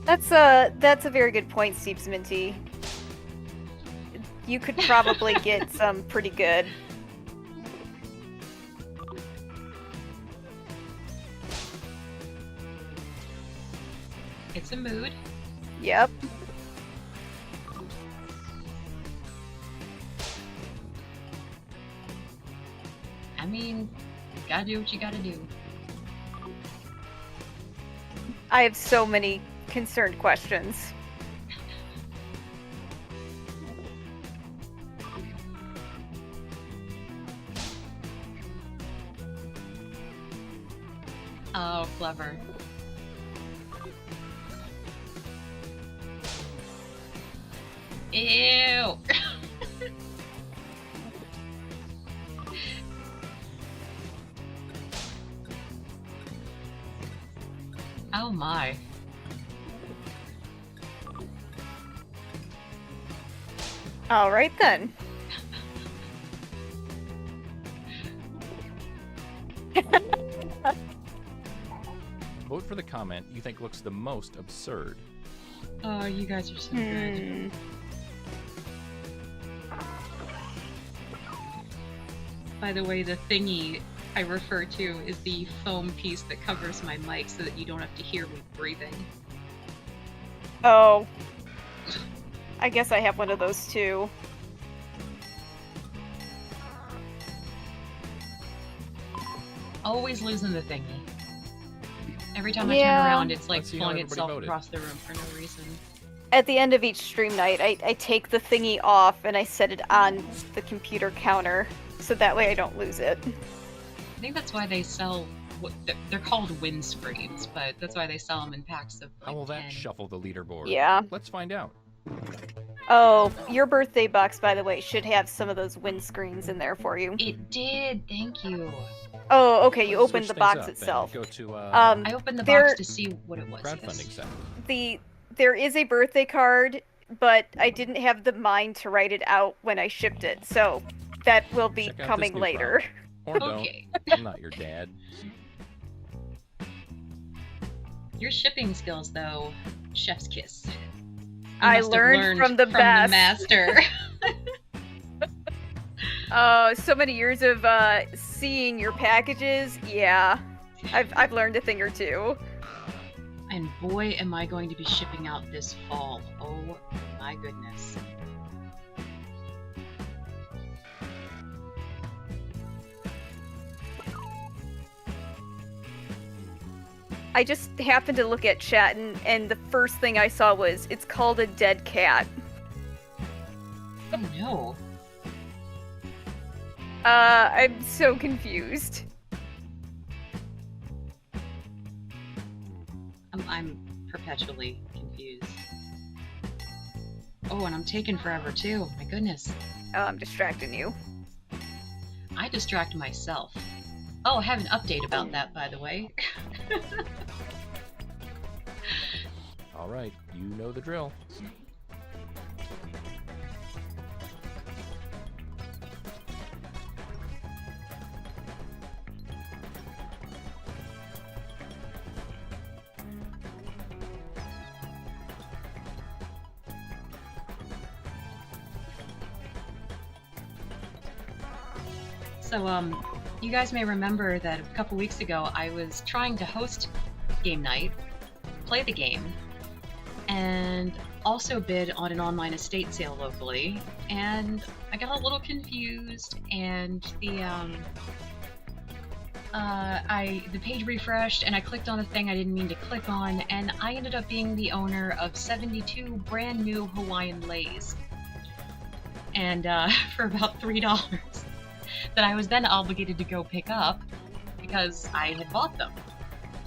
That's a very good point, Steeps Minty. You could probably get some pretty good. it's a mood. Yep. I mean, gotta do what you gotta do. I have so many concerned questions. Oh, clever. Ew! Oh my. All right then. Vote for the comment you think looks the most absurd. Oh, you guys are so good. By the way, the thingy I refer to is the foam piece that covers my mic so that you don't have to hear me breathing. Oh. I guess I have one of those too. Always losing the thingy. Every time I Yeah. turn around, it's like Let's see how flung everybody itself voted. across the room for no reason. At the end of each stream night, I take the thingy off and I set it on the computer counter, so that way I don't lose it. I think that's why they sell what they're called windscreens, but that's why they sell them in packs of How will like that 10. shuffle the leaderboard? Yeah. Let's find out. Oh, your birthday box, by the way, should have some of those windscreens in there for you. It did, thank you. Oh, okay, you Let's opened switch the box things up and itself. Go to I opened the there- box to see what it was. crowdfunding Yes. section. There is a birthday card, but I didn't have the mind to write it out when I shipped it, so that will be Check out this coming new later. Or don't. Okay. I'm not your dad. Your shipping skills, though, chef's kiss. You I must have learned from the best. master. So many years of seeing your packages, yeah. I've learned a thing or two. And boy, am I going to be shipping out this fall. Oh my goodness. I just happened to look at chat, and the first thing I saw was, it's called a dead cat. Oh no. I'm so confused. I'm perpetually confused. Oh, and I'm taking forever too. My goodness. Oh, I'm distracting you. I distract myself. Oh, I have an update about that, by the way. All right, you know the drill. So, you guys may remember that a couple weeks ago I was trying to host game night, play the game, and also bid on an online estate sale locally, and I got a little confused, and the page refreshed, and I clicked on a thing I didn't mean to click on, and I ended up being the owner of 72 brand new Hawaiian leis, and for about $3. That I was then obligated to go pick up because I had bought them.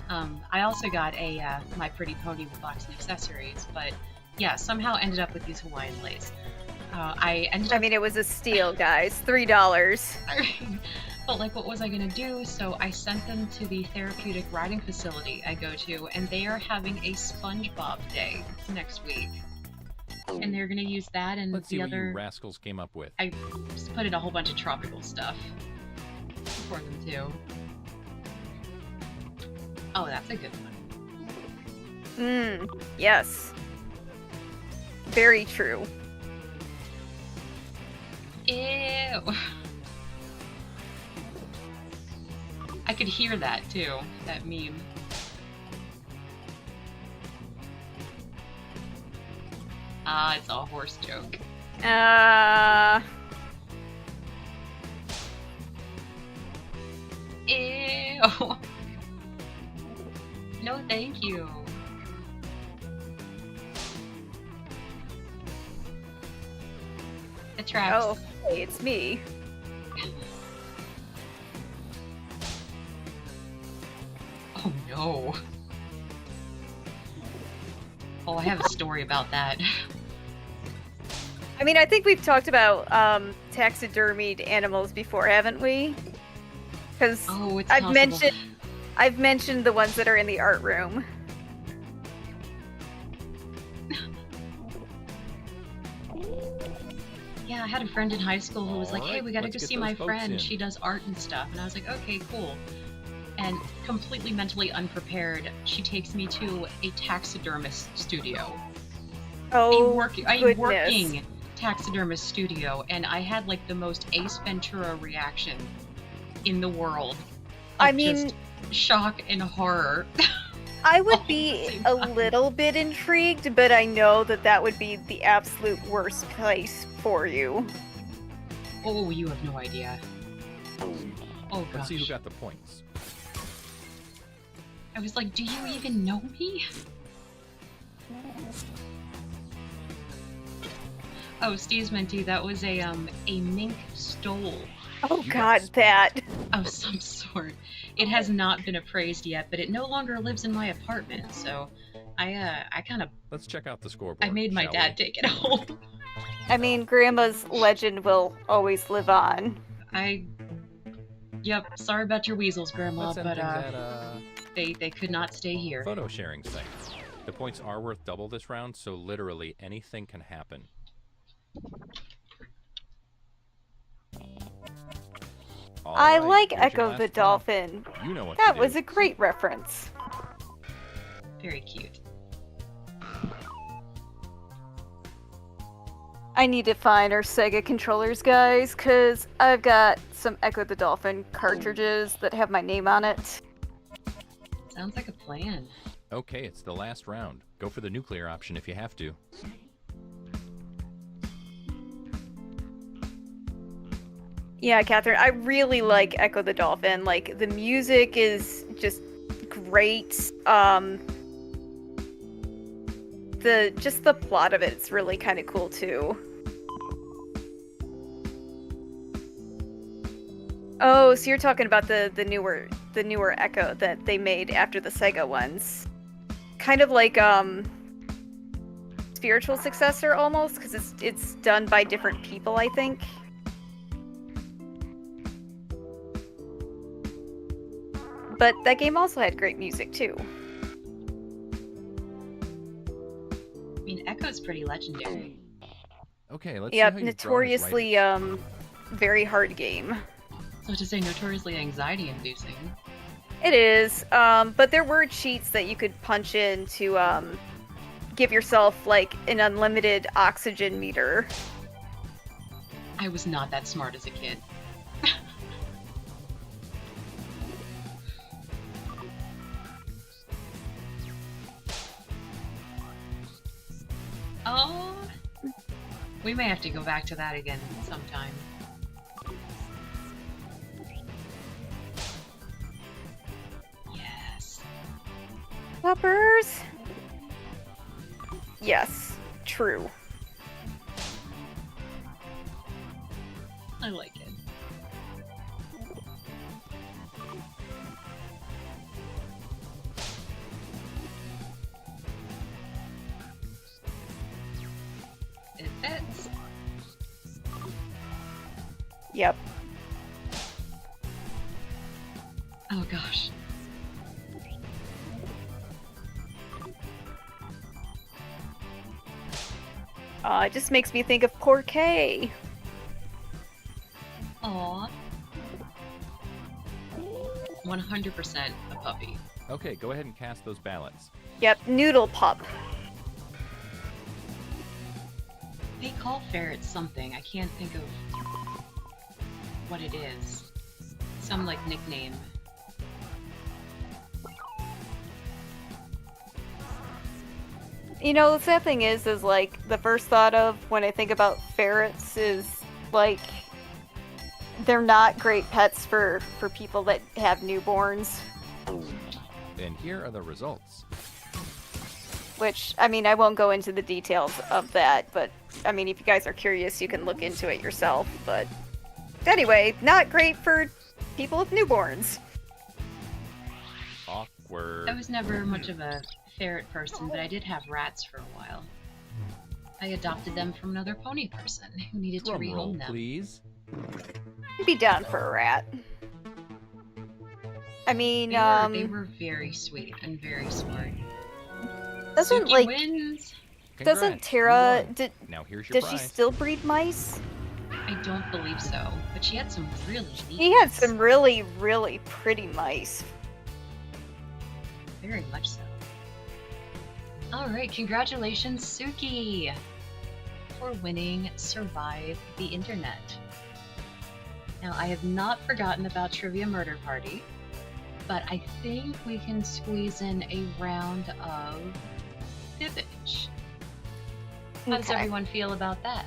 I also got a My Pretty Pony with box and accessories, but yeah, somehow ended up with these Hawaiian leis. I mean, it was a steal, guys. $3. But like, what was I gonna do? So I sent them to the therapeutic riding facility I go to, and they are having a SpongeBob day next week. And they're gonna use that and Let's the see what other. you rascals came up with. I just put in a whole bunch of tropical stuff for them too. Oh, that's a good one. Yes. Very true. Ew. I could hear that too, that meme. Ah, it's a horse joke. Ew. No, thank you. It tracks. Oh, hey, it's me. Oh no. Oh, I have a story about that. I mean, I think we've talked about taxidermied animals before, haven't we? Because Oh, it's I've possible. mentioned the ones that are in the art room. Yeah, I had a friend in high school who was like, hey, we gotta let's go get see those my folks friend. in. She does art and stuff. And I was like, okay, cool. And completely mentally unprepared, she takes me to a taxidermist studio. Oh, a goodness. working taxidermist studio, and I had like the most Ace Ventura reaction in the world. I Of mean, just shock and horror. I would all be at the same a time. little bit intrigued, but I know that that would be the absolute worst place for you. Oh, you have no idea. Oh Let's see who gosh. got the points. I was like, do you even know me? Oh, Steve's Minty, that was a mink stole Oh You god, got that. of some sort. It has not been appraised yet, but it no longer lives in my apartment, so I kind of Let's check out the scoreboard. I made my shall dad we? take it home. I mean, Grandma's legend will always live on. Yep, sorry about your weasels, Grandma, Let's end but things at they could not stay here. photo sharing site. The points are worth double this round, so literally anything can happen. All I right, like here's your Echo last the round. Dolphin. You know what That to was do. a great reference. Very cute. I need to find our Sega controllers, guys, because I've got some Echo the Dolphin cartridges that have my name on it. Sounds like a plan. Okay, it's the last round. Go for the nuclear option if you have to. Yeah, Catherine, I really like Echo the Dolphin. Like, the music is just great. Just the plot of it's really kind of cool too. Oh, so you're talking about the newer Echo that they made after the Sega ones. Kind of like spiritual successor almost, because it's done by different people, I think. But that game also had great music too. I mean, Echo's pretty legendary. Okay, let's Yep, see how you've grown as notoriously writers. very hard game. So to say, notoriously anxiety-inducing. It is, but there were cheats that you could punch in to give yourself like an unlimited oxygen meter. I was not that smart as a kid. Oh, we may have to go back to that again sometime. Yes. Puppers? Yes, true. I like it. It fits. Yep. Oh gosh. It just makes me think of poor Kay. Aw. 100% a puppy. Okay, go ahead and cast those ballots. Yep, Noodle Pup. They call ferrets something. I can't think of what it is. Some like nickname. You know, the sad thing is like the first thought of when I think about ferrets is like they're not great pets for people that have newborns. And here are the results. Which, I mean, I won't go into the details of that, but I mean, if you guys are curious, you can look into it yourself. But anyway, not great for people with newborns. Awkward. I was never much of a ferret person, but I did have rats for a while. I adopted them from another pony person who needed to Drum roll, rehome them. please. I'd be down for a rat. I mean, They were very sweet and very smart. doesn't Suki like wins. Doesn't Congrats, Tara... you won. Now here's your Does she prize. still breed mice? I don't believe so, but she had some really neat He had ones. some really, really pretty mice. Very much so. Alright, congratulations, Suki, for winning Survive the Internet. Now, I have not forgotten about Trivia Murder Party, but I think we can squeeze in a round of Fibbage. How does Okay. everyone feel about that?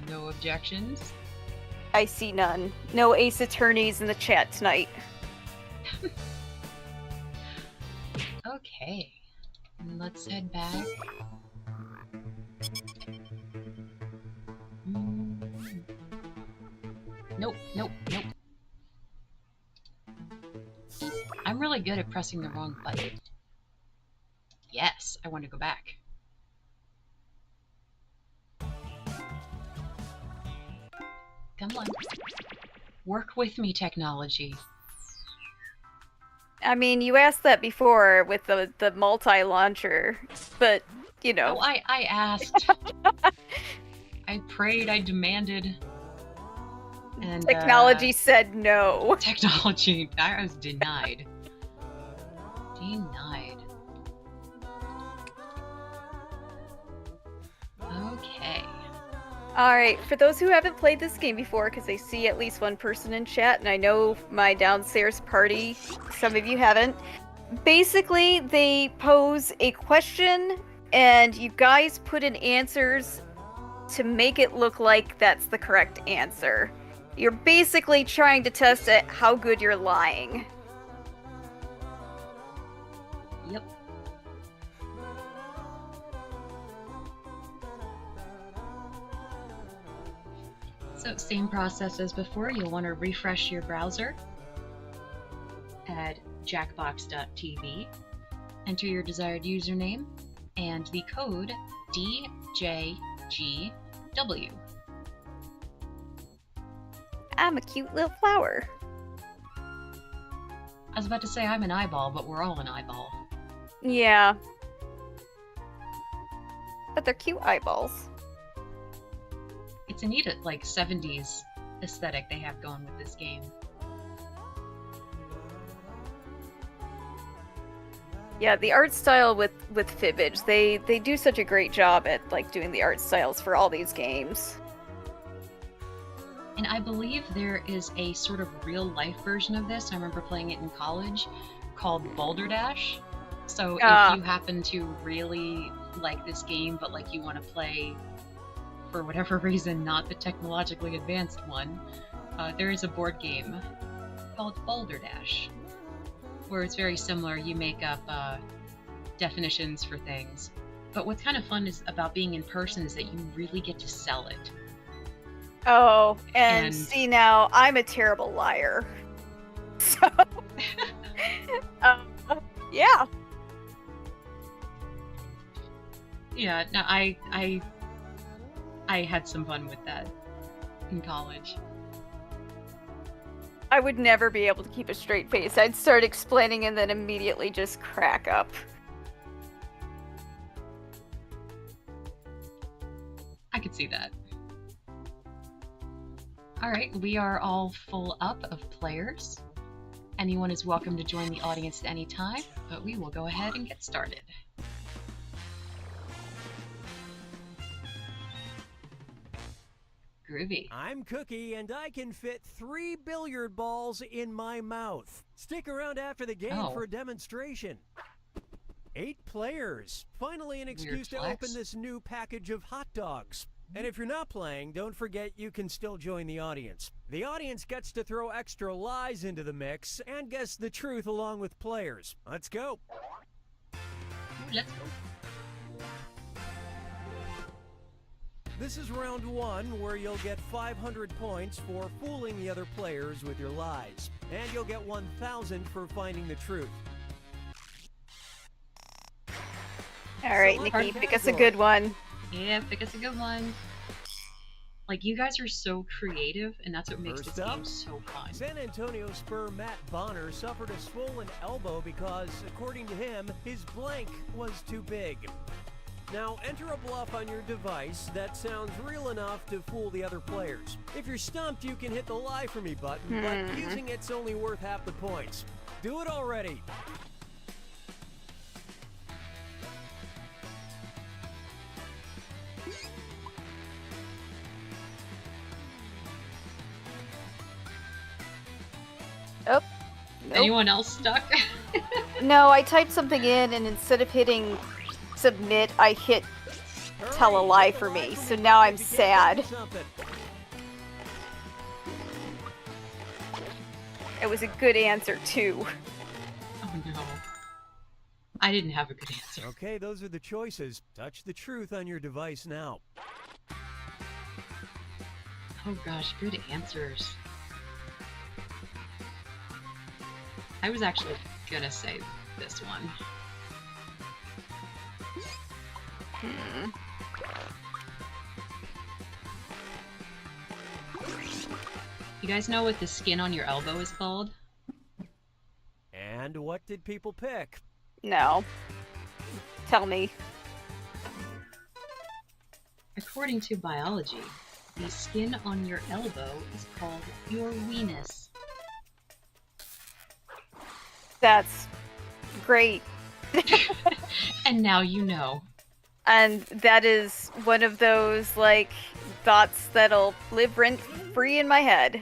No objections? I see none. No ace attorneys in the chat tonight. Okay, let's head back. Nope, nope, nope. I'm really good at pressing the wrong button. Yes, I want to go back. Come on. Work with me, technology. I mean, you asked that before with the multi-launcher, but, you know. Oh, I asked. I prayed, I demanded. And Technology said no. Technology, I was denied. Denied. Okay. Alright, for those who haven't played this game before, because I see at least one person in chat, and I know my downstairs party, some of you haven't. Basically, they pose a question, and you guys put in answers to make it look like that's the correct answer. You're basically trying to test it how good you're lying. Yep. So same process as before, you'll want to refresh your browser at jackbox.tv, enter your desired username, and the code DJGW. I'm a cute little flower. I was about to say I'm an eyeball, but we're all an eyeball. Yeah. But they're cute eyeballs. It's a neat, like, 70s aesthetic they have going with this game. Yeah, the art style with Fibbage, they do such a great job at like doing the art styles for all these games. And I believe there is a sort of real-life version of this. I remember playing it in college, called Balderdash. So if you happen to really like this game, but like you want to play, for whatever reason, not the technologically advanced one, there is a board game called Balderdash, where it's very similar. You make up definitions for things. But what's kind of fun is about being in person is that you really get to sell it. Oh, and see now, I'm a terrible liar. So, yeah. Yeah, no, I had some fun with that in college. I would never be able to keep a straight face. I'd start explaining and then immediately just crack up. I could see that. Alright, we are all full up of players. Anyone is welcome to join the audience at any time, but we will go ahead and get started. Groovy. I'm Cookie, and I can fit 3 billiard balls in my mouth. Stick around after the game for a demonstration. 8 players. Finally an excuse to open this new package of hot dogs. And if you're not playing, don't forget you can still join the audience. The audience gets to throw extra lies into the mix and guess the truth along with players. Let's go. Let's go. This is round 1, where you'll get 500 points for fooling the other players with your lies. And you'll get 1,000 for finding the truth. Alright, Nikki, pick us a good one. Yeah, pick us a good one. Like, you guys are so creative, and that's what makes First this up, game so fun. San Antonio spur Matt Bonner suffered a swollen elbow because, according to him, his blank was too big. Now, enter a bluff on your device that sounds real enough to fool the other players. If you're stumped, you can hit the lie for me button, but using it's only worth half the points. Do it already! Oh. Nope. Anyone else stuck? No, I typed something in, and instead of hitting submit, I hit tell a lie for me, so now I'm sad. It was a good answer, too. Oh no. I didn't have a good answer. Okay, those are the choices. Touch the truth on your device now. Oh gosh, good answers. I was actually gonna say this one. You guys know what the skin on your elbow is called? And what did people pick? No. Tell me. According to biology, the skin on your elbow is called your weenus. That's great. And now you know. And that is one of those, like, thoughts that'll live rent-free in my head.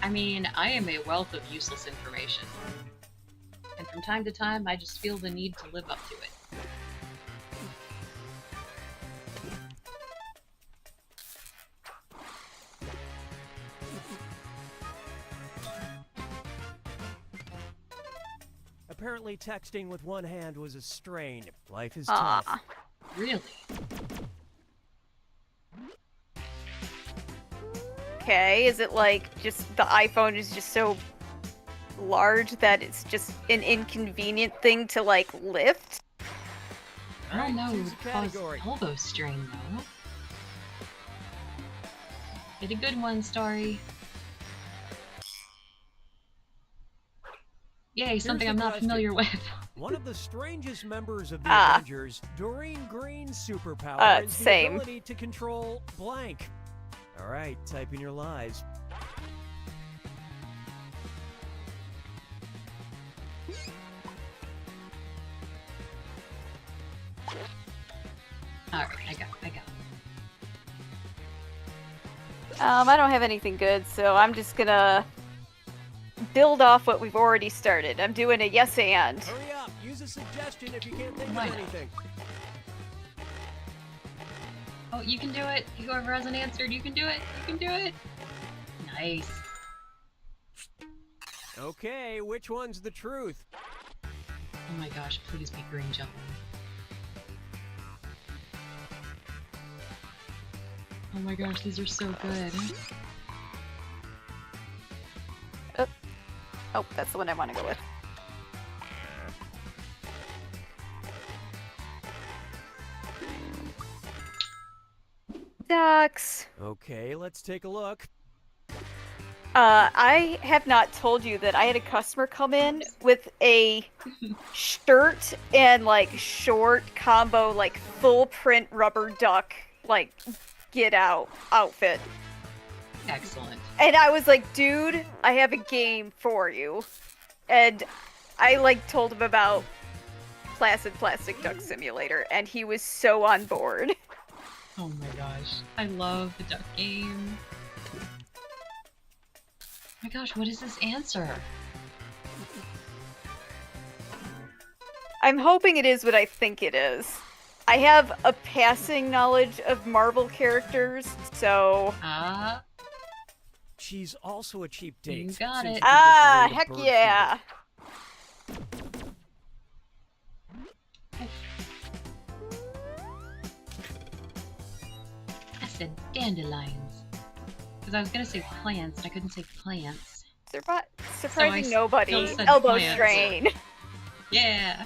I mean, I am a wealth of useless information. And from time to time, I just feel the need to live up to it. Apparently texting with one hand was a strain. Life is tough. Really? Okay, is it like just the iPhone is just so large that it's just an inconvenient thing to, like, lift? I don't know, it choose would a cause category. elbow strain, though. Get a good one, Starry. Yay, something the I'm not question. familiar with. One of the strangest members of the Avengers, Doreen Green's superpower is the same. ability to control blank. All right, type in your lies. Alright, I got it. I don't have anything good, so I'm just gonna build off what we've already started. I'm doing a yes and. Hurry up, use a suggestion if you can't think Why of not? anything. Oh, you can do it! Whoever hasn't answered, you can do it! You can do it! Nice. Okay, which one's the truth? Oh my gosh, please be green jumping. Oh my gosh, these are so good. Oh, that's the one I want to go with. Ducks. Okay, let's take a look. I have not told you that I had a customer come in with a shirt and, like, short combo, like, full print rubber duck, like, get out outfit. Excellent. And I was like, dude, I have a game for you. And I, like, told him about Placid Plastic Duck Simulator, and he was so on board. Oh my gosh. I love the duck game. Oh my gosh, what is this answer? I'm hoping it is what I think it is. I have a passing knowledge of Marvel characters, so... She's also a cheap date. You got since it. you can just rate a Heck bird yeah! I said dandelions. Because I was gonna say plants, and I couldn't say plants. Surprising So I nobody. still said Elbow plants. strain. Yeah!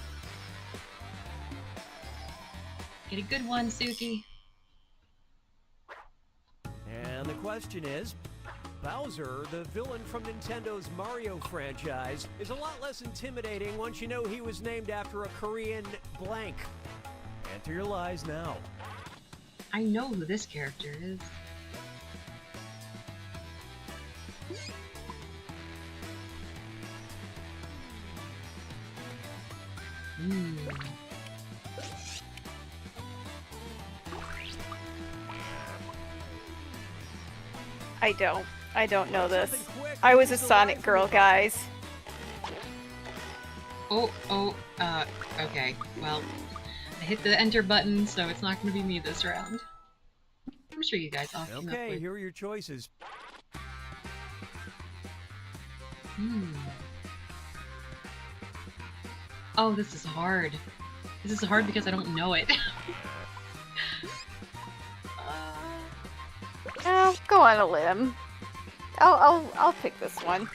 Get a good one, Suki. question is, Bowser, the villain from Nintendo's Mario franchise, is a lot less intimidating once you know he was named after a Korean blank. Enter your lies now. I know who this character is. I don't know this. I was a Sonic girl, guys. Okay. Well, I hit the enter button, so it's not going to be me this round. I'm sure you guys all came up Okay, with... here are your choices. Oh, this is hard. This is hard because I don't know it. Oh, go on a limb. I'll pick this one.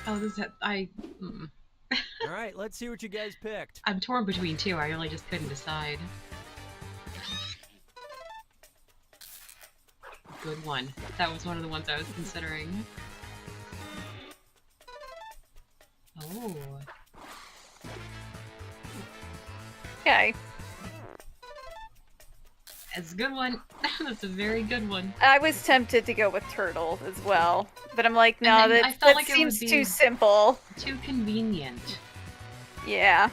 Oh, this is... All right, let's see what you guys picked. I'm torn between two. I really just couldn't decide. Good one. That was one of the ones I was considering. Oh. Okay. It's a good one. That's a very good one. I was tempted to go with Turtle as well, but I'm like, no, that like seems too simple. Too convenient. Yeah.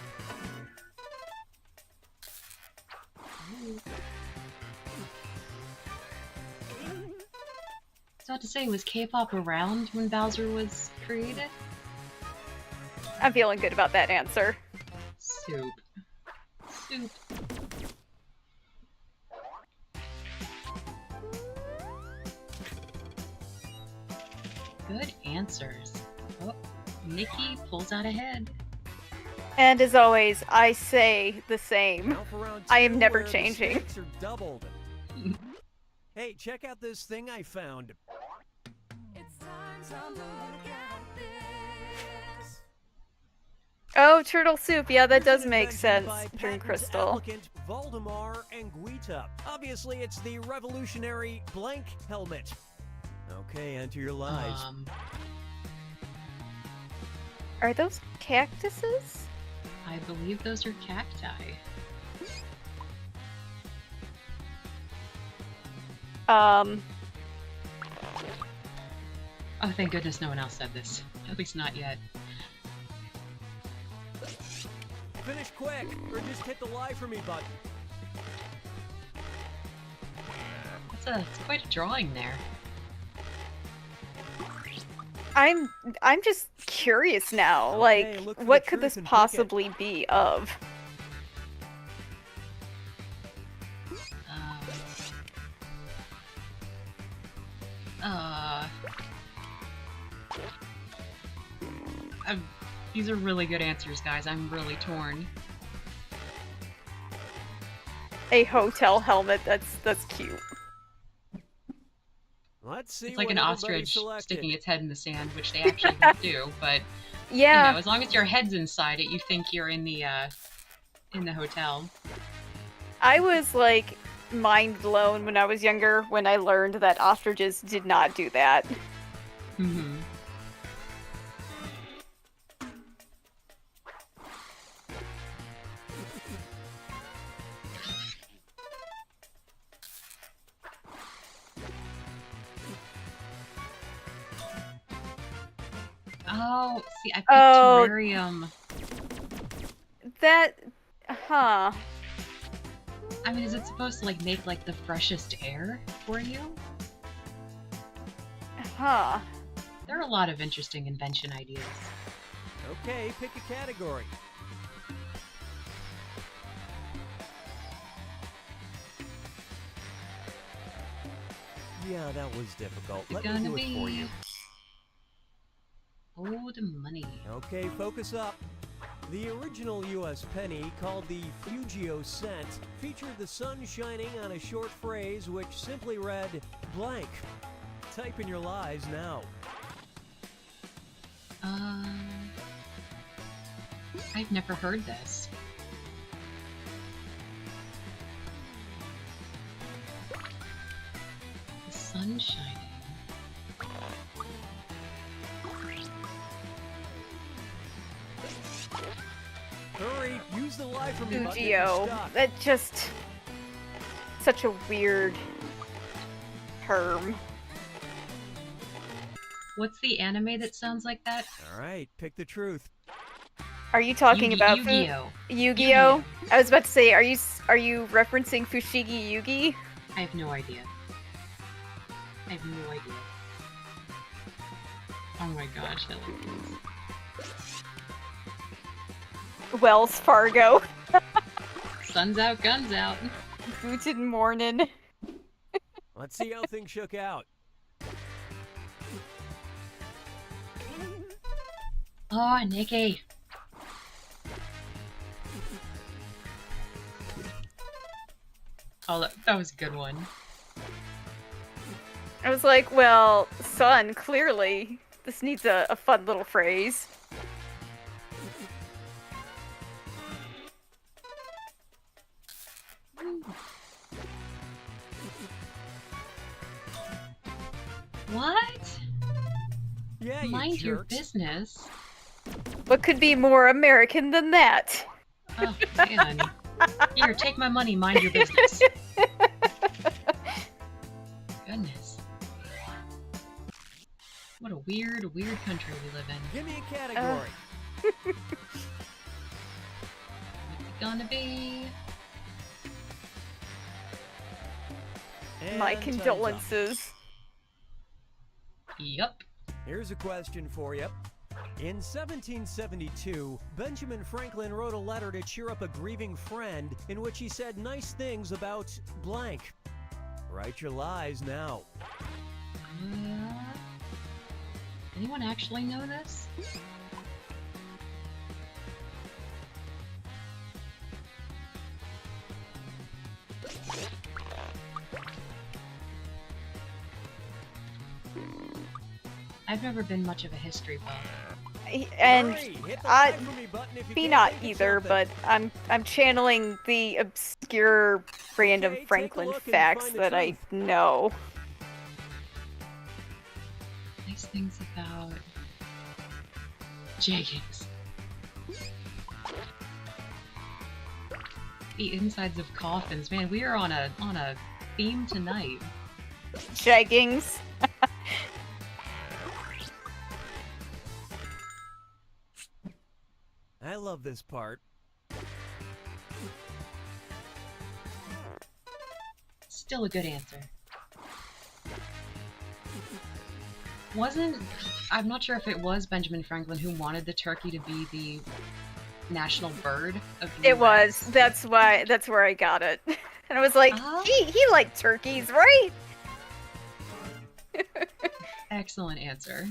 So I have to say, was K-pop around when Bowser was created? I'm feeling good about that answer. Soup. Soup. Good answers. Oh, Nikki pulls out ahead. And as always, I say the same. I am never changing. Hey, check out this thing I found. Oh, turtle soup. Yeah, that does make sense. Dream Crystal. Voldemar and Guita. Obviously, it's the revolutionary blank helmet. Okay, enter your lies. Are those cactuses? I believe those are cacti. Oh, thank goodness no one else said this. At least not yet. Finish quick, or just hit the lie for me button. It's quite a drawing there. I'm just curious now. Okay, like, what could this possibly be of? These are really good answers, guys. I'm really torn. A hotel helmet. That's cute. Let's see. It's like an ostrich sticking its head in the sand, which they actually do. But yeah, you know, as long as your head's inside it, you think you're in the hotel. I was like mind blown when I was younger when I learned that ostriches did not do that. Mm-hmm. Oh, see, I picked terrarium. That, huh. I mean, is it supposed to, like, make, like, the freshest air for you? Huh. There are a lot of interesting invention ideas. Okay, pick a category. Yeah, that was difficult. Let me do it for you. Oh, the money. Okay, focus up. The original U.S. penny, called the Fugio cent, featured the sun shining on a short phrase which simply read, blank. Type in your lies now. I've never heard this. sun shining. Hurry, use the live from your button if you're MustBeJewel. stuck. That just... Such a weird term. What's the anime that sounds like that? Alright, pick the truth. Are you talking about Yu-Gi-Oh! Yu-Gi-Oh? I was about to say, are you referencing Fushigi Yugi? I have no idea. I have no idea. Oh my gosh, that looks nice. Wells Fargo. Sun's out, guns out. Booted morning. Let's see how things shook out. Oh, Nikki. Oh, that was a good one. I was like, well, son, clearly this needs a fun little phrase. What? Yeah, you Mind your jerks. business. What could be more American than that? Oh, man. Here, take my money, mind your business. Goodness. What a weird country we live in. Give me a category. What's it gonna be? My And time's up. condolences. Yup. Here's a question for you. In 1772, Benjamin Franklin wrote a letter to cheer up a grieving friend in which he said nice things about blank. Write your lies now. Anyone actually know this? I've never been much of a history buff. And Hurry, hit the I- like for me button if you me can't not think of either, something. but I'm channeling the obscure random Okay, take a Franklin look and facts find the that I truth. know. Nice things about Jackbox. The insides of coffins. Man, we are on a theme tonight. Jaggings. I love this part. Still a good answer. I'm not sure if it was Benjamin Franklin who wanted the turkey to be the national bird of the It was. US. That's where I got it. And I was like, Oh. he liked turkeys, right? Excellent answer.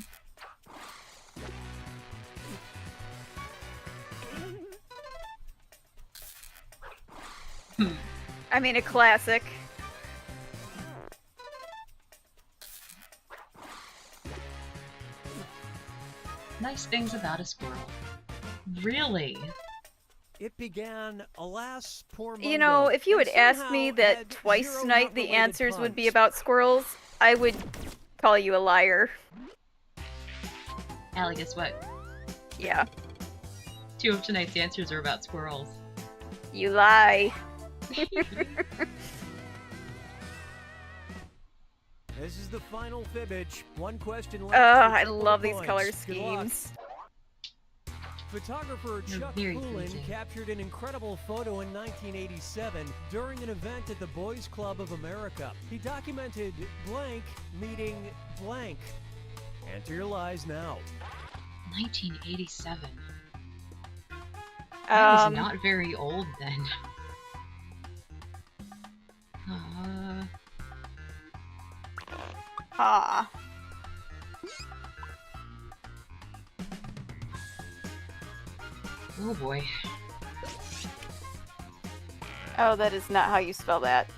I mean, a classic. Nice things about a squirrel. Really? It began, alas, poor You know, Mungo, if you and had asked me somehow that had twice zero tonight the nut-related answers would be puns. about squirrels, I would call you a liar. Allie, guess what? Yeah. 2 of tonight's answers are about squirrels. You lie. This is the final fibbage. One question left. Ugh, for I triple love the these points. color Good luck. schemes. Photographer They're Chuck very Poulin pleasing. captured an incredible photo in 1987 during an event at the Boys Club of America. He documented blank meeting blank. Enter your lies now. 1987. I was Um, not very old then. ah. Oh boy. Oh, that is not how you spell that.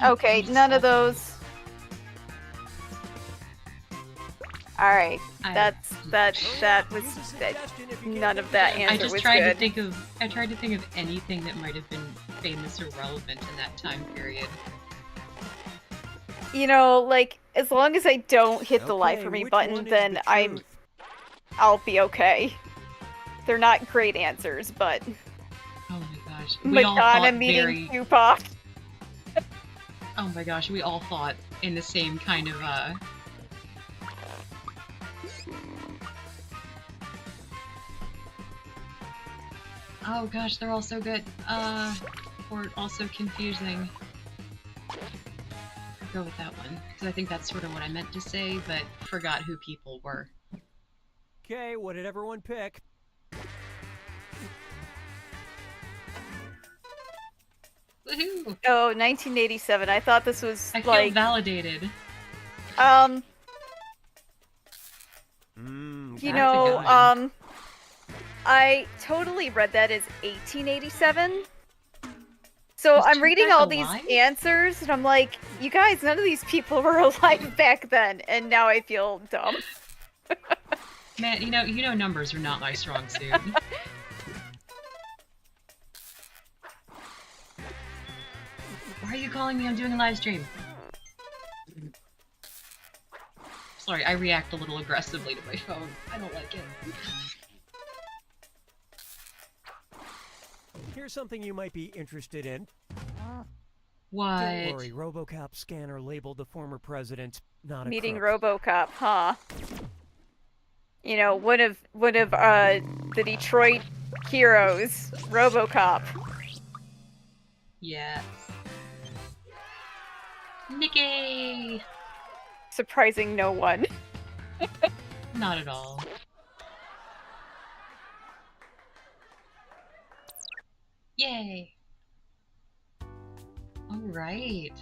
Okay, none of 1987. those. Alright, I- that was Use a that. suggestion if you can't None think of that the I answer just was tried good. to think of. I tried to think of anything that might have been famous or relevant in that time period. You know, like, as long as I don't hit the Lie for Me button, then I'll be okay. They're not great answers, but... Oh my gosh. Madonna meeting Tupac. Oh my gosh, we all thought in the same kind of, Oh gosh, they're all so good. Or also confusing. I'll go with that one, because I think that's sort of what I meant to say, but forgot who people were. Okay, what did everyone pick? Woohoo! Oh, 1987. I thought this was I feel validated. You know, I totally read that as 1887. So I'm reading all these answers, and I'm like, you guys, none of these people were alive back then, and now I feel dumb. Man, you know numbers are not my strong suit. Why are you calling me? I'm doing a live stream. Sorry, I react a little aggressively to my phone. I don't like it. Here's something you might be interested in. What? Don't worry, RoboCop scanner labeled the former president not a Meeting crook. RoboCop, huh? You know, one of the Detroit heroes, RoboCop. Yes. Nikki! Surprising no one. Not at all. Yay! Alright.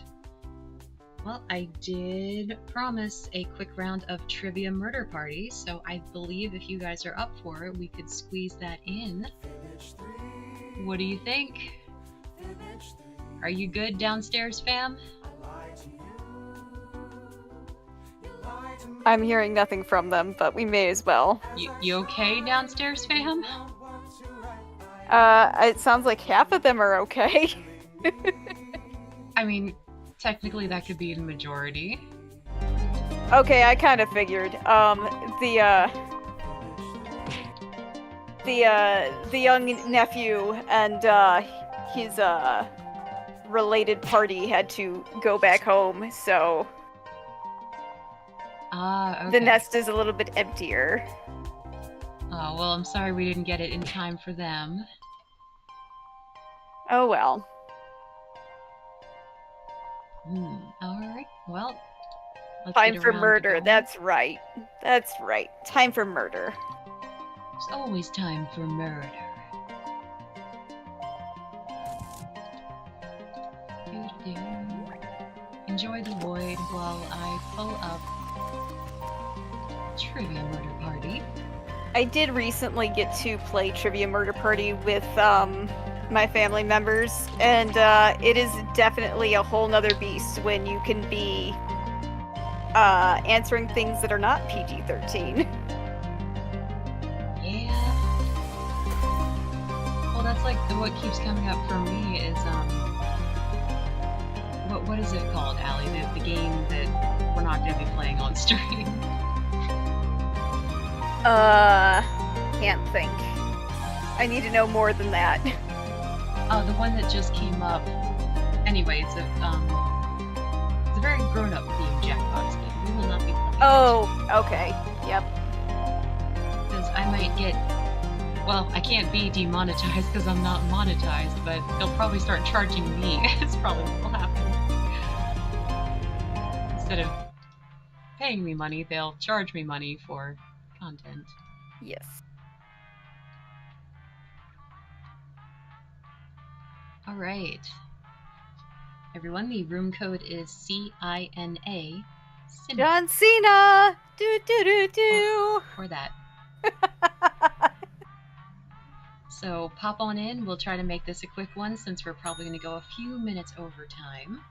Well, I did promise a quick round of Trivia Murder Party, so I believe if you guys are up for it, we could squeeze that in. What do you think? Are you good downstairs, fam? I'm hearing nothing from them, but we may as well. You okay downstairs, fam? It sounds like half of them are okay. I mean, technically that could be the majority. Okay, I kind of figured. The young nephew and his related party had to go back home, so okay. The nest is a little bit emptier. Oh, well, I'm sorry we didn't get it in time for them. Oh well. Alright, well, let's Time get for around murder, going. that's right. That's right. Time for murder. There's always time for murder. Enjoy the void while I pull up Trivia Murder Party. I did recently get to play Trivia Murder Party with my family members, and it is definitely a whole nother beast when you can be answering things that are not PG-13. Yeah. Well, that's like what keeps coming up for me is what is it called, Allie? The game that we're not going to be playing on stream. Can't think. I need to know more than that. Oh, the one that just came up. Anyway, it's a very grown-up themed Jackbox game. We will not be playing. Oh, okay. Yep. Because I might get. Well, I can't be demonetized because I'm not monetized, but they'll probably start charging me. It's probably what will happen. Instead of paying me money, they'll charge me money for content. Yes. Alright. Everyone, the room code is CINA. John Cena! Do do do do! Or that. So pop on in. We'll try to make this a quick one since we're probably going to go a few minutes over time.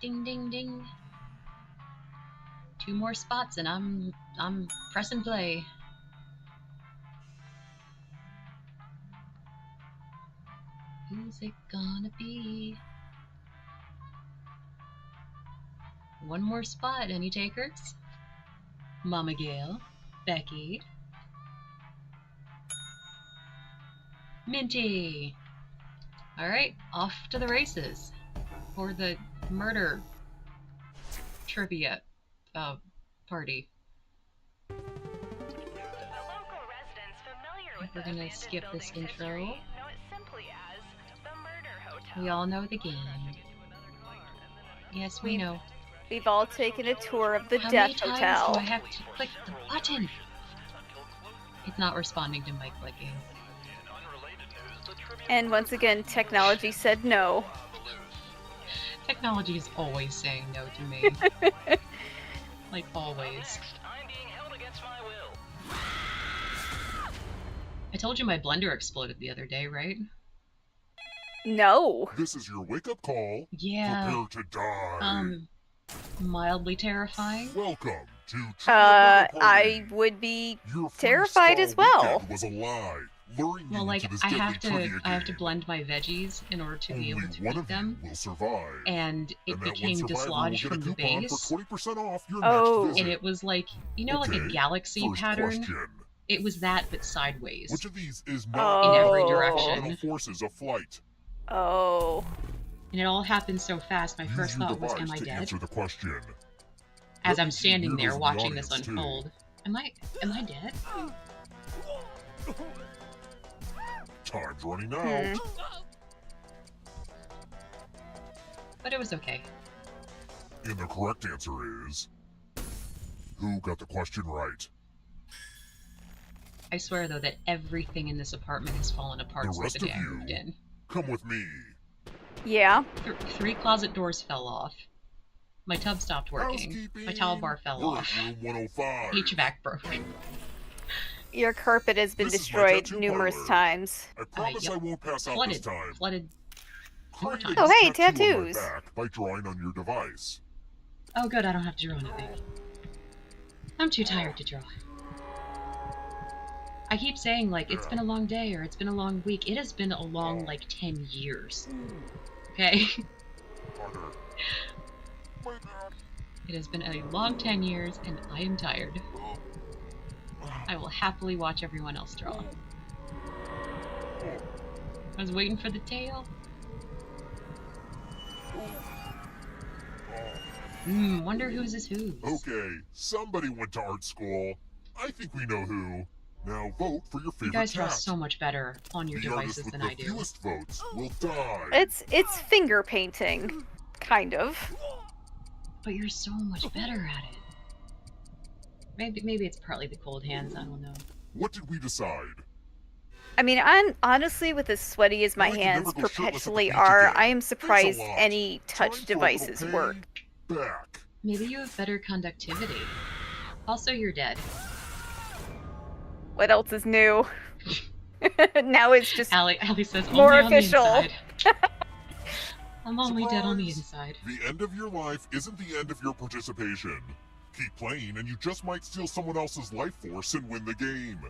Ding ding ding. 2 more spots and I'm pressing play. Who's it gonna be? One more spot. Any takers? Mama Gail, Becky, Minty. All right, off to the races for the murder trivia party. We're gonna skip this intro. We all know the game. Yes, we know. We've all taken a tour of the How Death many times Hotel. do I have to click the button? It's not responding to my clicking. And once again, technology said no. Technology is always saying no to me. Like always. I told you my blender exploded the other day, right? No. This is your wake-up call. Yeah. Prepare to die. Mildly terrifying. Welcome to I would be terrified as well. Was a lie, luring Well, you like, into this I deadly have to game. blend my veggies in order to be able to one eat of them. you will survive. And it And that became one survivor dislodged will from get a the coupon base. for 20% off your Oh. next visit. And it was like, you know, like a Okay, galaxy first pattern? question. It was that, but sideways. Which of these is Oh. not In every the direction. fundamental forces of flight? Oh. And it all happened so fast, my Use first your thought was, device am I to dead? answer the question. As Let I'm me see standing weirdos there in the watching this audience, too. unfold. Am I dead? Time's running out. But it was okay. And the correct answer is... Who got the question right? I swear, though, that everything in this apartment has fallen apart The since rest the day of I you. moved in. Come with me. Yeah. 3 closet doors fell off. My tub stopped working. Housekeeping. My towel bar fell We're off. at room 105. HVAC broke. Your carpet has been This is my destroyed tattoo numerous parlor. times. I promise yep. I won't pass out this time. Flooded. Create times. Oh, hey, a tattoo on my tattoos. back by drawing on your device. Oh, good, I don't have to draw anything. I'm too tired to draw. I keep saying, like, it's been a long day or it's been a long week. It has been a long, like, 10 years. Okay? Harder. My God. It has been a long 10 years, and I am tired. I will happily watch everyone else draw. I was waiting for the tail. Wonder whose is whose. Okay, somebody went to art school. I think we know who. Now vote for your You favorite guys draw tat. so much better on your The artist devices with than the I do. fewest votes will die. It's finger painting. Kind of. But you're so much better at it. Maybe it's partly the cold hands, I don't know. What did we decide? I mean, I'm honestly, with as sweaty as my Well, I can hands never go shirtless at the perpetually beach are, again. I am Thanks a surprised lot. any Time touch for a little devices pay work. Back. Maybe you have better conductivity. Also, you're dead. What else is new? Now it's just Allie says, more only on the official. inside. I'm only dead on the Surprise! inside. The end of your life isn't the end of your participation. Keep playing and you just might steal someone else's life force and win the game.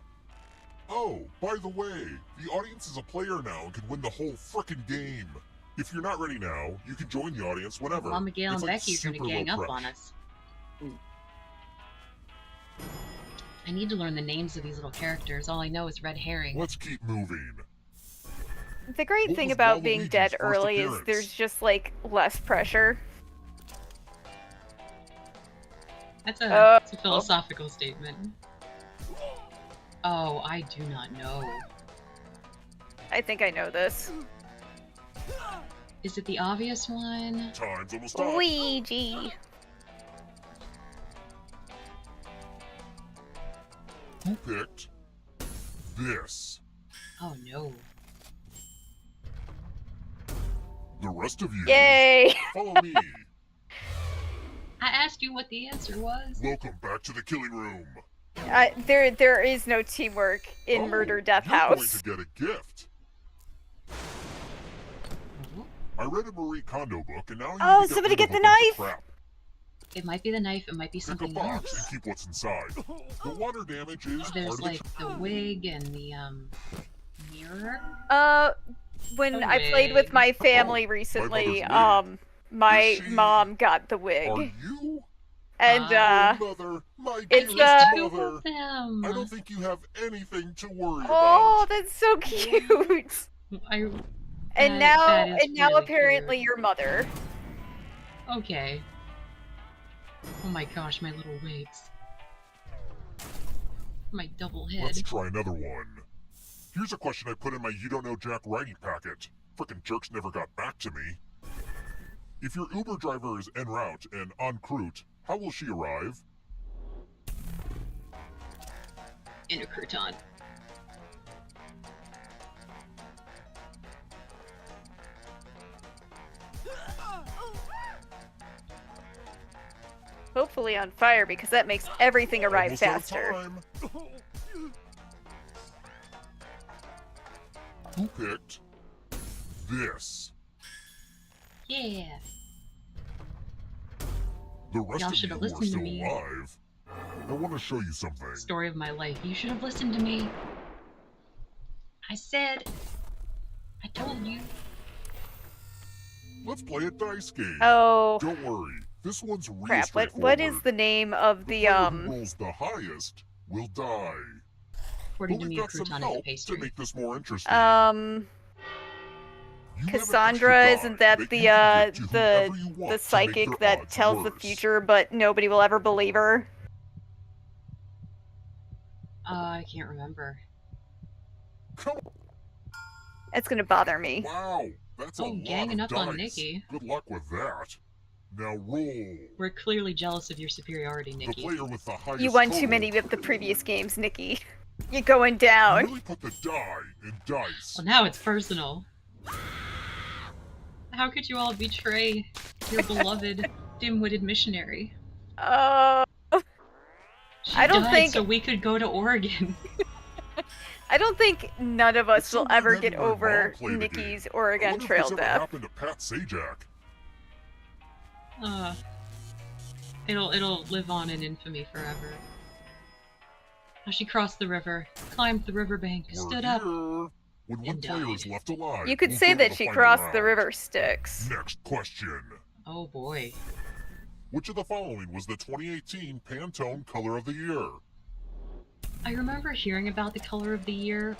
Oh, by the way, the audience is a player now and can win the whole frickin' game. If you're not ready now, you can join the audience whenever. Well, Miguel and It's like Becky are going super to gang low up prep. on us. I need to learn the names of these little characters. All I know is red herring. Let's keep moving. the great What thing was about being Waluigi's dead first early is appearance? there's just like less pressure. That's a philosophical statement. Oh, I do not know. I think I know this. Is it the obvious one? Time's almost up. Luigi. Who picked this? Oh no. The rest of you, Yay! follow me. I asked you what the answer was. Welcome back to the killing room. There is no teamwork in Oh, Murder Death you're House. going to get a gift. I read a Marie Kondo book, and now you Oh, need to somebody rid of get a the bunch of knife! crap. It might be the knife, it might be Pick a something box and else. keep what's inside. The water damage is There's part of like the wig and the mirror. when I played with my family recently, my mom got the wig. Are you? And Mother, my it's dearest two mother. of them. I don't think you have anything to worry oh, about. that's so cute. And now really apparently cute. your mother. Okay. Oh my gosh, my little wigs. My double head. Let's try another one. Here's a question I put in my You Don't Know Jack writing packet. Frickin' jerks never got back to me. If your Uber driver is en route and en route, how will she arrive? In a crouton. Hopefully on fire, because that makes everything arrive Almost out of faster. time. Who picked this? Yeah. The rest Y'all of should you have who are listened to still me. alive, I want to show you something. Story of my life. You should have listened to me. I said. I told you. Let's play a dice game. Oh, Don't worry, this one's real crap. straightforward. What is the name of The the, player who rolls the highest will die. According But to we've me, a got some crouton is a help to pastry. make this more interesting. You have an Cassandra, extra isn't die that you the, can give to whoever you want the to make psychic their that odds tells the worse. future, but nobody will ever believe her? I can't remember. Come on. It's gonna bother me. Wow, that's a Oh, lot ganging of up on dice. Nikki. Good luck with that. Now roll. We're clearly jealous of your superiority, The Nikki. player with the highest You won too total many of the previous games, Nikki. You're going down. really put the die in dice. Well, now it's personal. How could you all betray your beloved, dim-witted missionary? She I don't died think- so we could go to Oregon. I don't think none of us It's so will weird ever having get my mom over play the Nikki's game. I Oregon wonder if Trail this ever death. happened to Pat Sajak. It'll live on in infamy forever. How she crossed the river, climbed the riverbank, We're stood up. here. When one and player died. is left alive, You could we'll say give that the she final crossed the round. river Styx. Next question. Oh boy. Which of the following was the 2018 Pantone Color of the Year? I remember hearing about the color of the year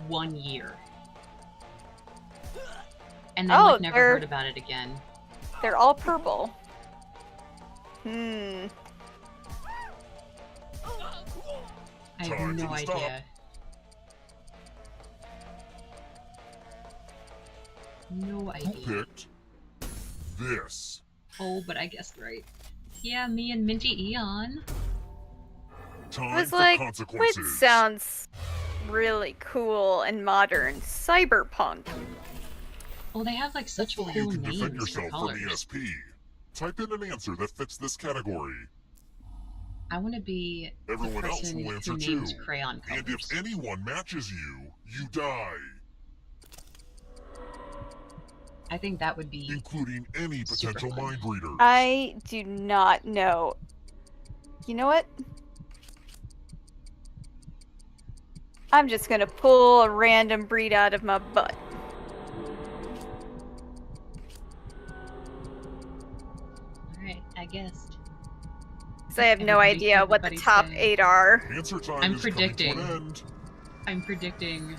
1 year. And then Oh, never they're- heard about it again. They're all purple. I have Time no to stop. idea. No Who idea. picked this? Oh, but I guessed right. Yeah, me and Minty Eon. Time It was for like, what consequences. sounds really cool and modern? Cyberpunk. Well, they have like such Hopefully cool you can defend names for yourself from colors. ESP. Type in an answer that fits this category. I want to be the Everyone else person will answer who too. names crayon colors. And if anyone matches you, you die. I think that would be. Including any Super potential fun. mind readers. I do not know. You know what? I'm just gonna pull a random breed out of my butt. Alright, I guessed. Because I have no Everybody- idea what the everybody's top saying. 8 are. Answer time I'm is predicting. coming to an end. I'm predicting.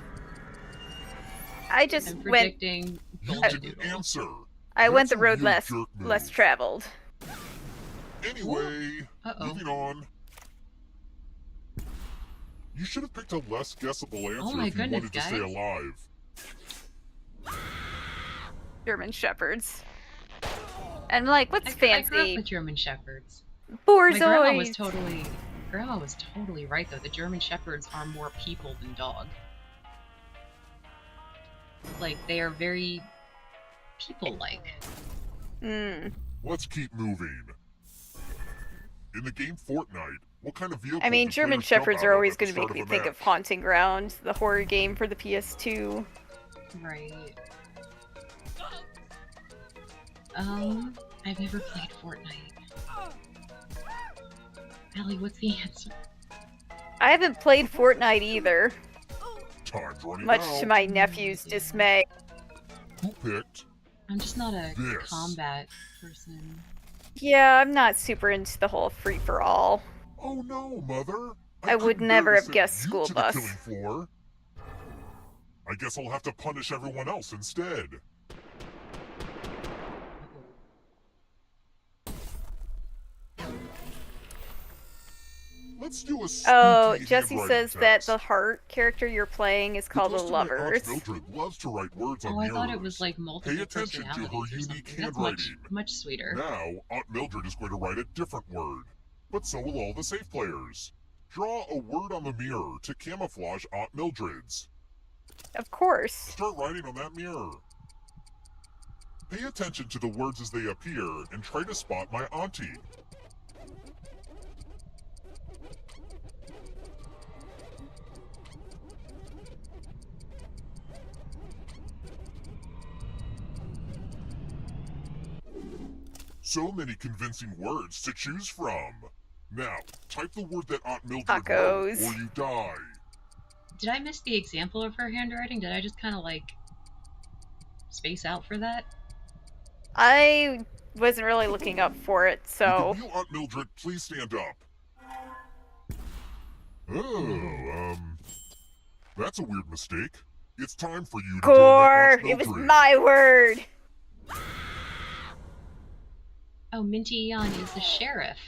I just I'm went. predicting. You Golden didn't Doodle. answer. I went the That's a road real less jerk move. less traveled. Anyway, Uh-oh. moving on. You should have picked a less guessable answer Oh my if you goodness, wanted to stay guys. alive. German shepherds. And like, what's I grew up fancy? with German Shepherds. My grandma was Borzois. totally right though. The German Shepherds are more people than dog. Like they are very people-like. Let's keep moving. In the game Fortnite, what kind of vehicle I mean, do German players jump shepherds out are of always at the going to make start me of a think of match? Haunting Ground, the horror game for the PS2. Right. I've never played Fortnite. Allie, what's the answer? I haven't played Fortnite either, Time's running much out. to my nephew's dismay. picked? I'm just not a combat person. Yeah, I'm not super into the whole free-for-all. Oh no, Mother! I would never have guessed you school to bus. The killing floor. I guess I'll have to punish everyone else instead. Let's do a Jesse says that the heart character you're playing is called the Lovers. Mildred loves to write words on I mirrors. thought it was like multiple Pay attention to her unique handwriting. That's much sweeter. Now, Aunt Mildred is going to write a different word, but so will all the safe players. Draw a word on the mirror to camouflage Aunt Mildred's. Of course. Start writing on that mirror. Pay attention to the words as they appear and try to spot my auntie. So many convincing words to choose from. Now, type the word that Aunt Mildred wrote, or you die. Did I miss the example of her handwriting? Did I just kind of like space out for that? I wasn't really looking up for it, so. Would you, Aunt Mildred, please stand up? Oh, that's a weird mistake. It's time for you to Gore! It was my word! Oh, Minty Eon is the sheriff.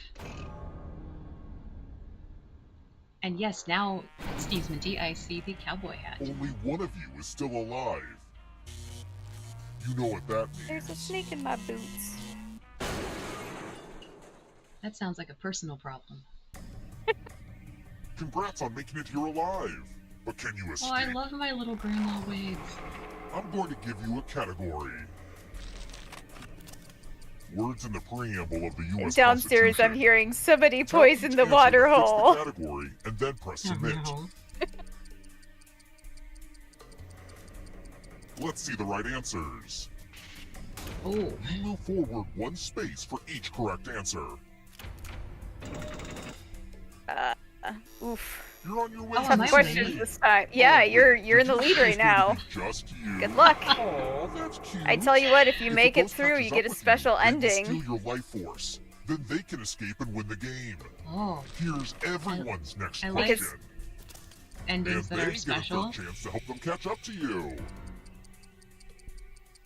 And yes, now, excuse Minty, I see the cowboy hat. Only one of you is still alive. You know what that means. There's a snake in my boots. That sounds like a personal problem. Congrats on making it here alive. But can you escape? Oh, I love my little grandma wigs. I'm going to give you a category. Words in the preamble of the U.S. Downstairs, I'm hearing somebody poison the water hole. The category and then press submit. No. Let's see the right answers. Oh. You move forward one space for each correct answer. Oof. You're on your way. Tough questions this time. Yeah, you're in the lead right now. Just you. Good luck. Aw, that's cute. I tell you what, if you make it through, you get a special ending. Steal your life force. Then they can escape and win the game. Oh. Here's everyone's next I question. like endings that are special. And they get a fair chance to help them catch up to you.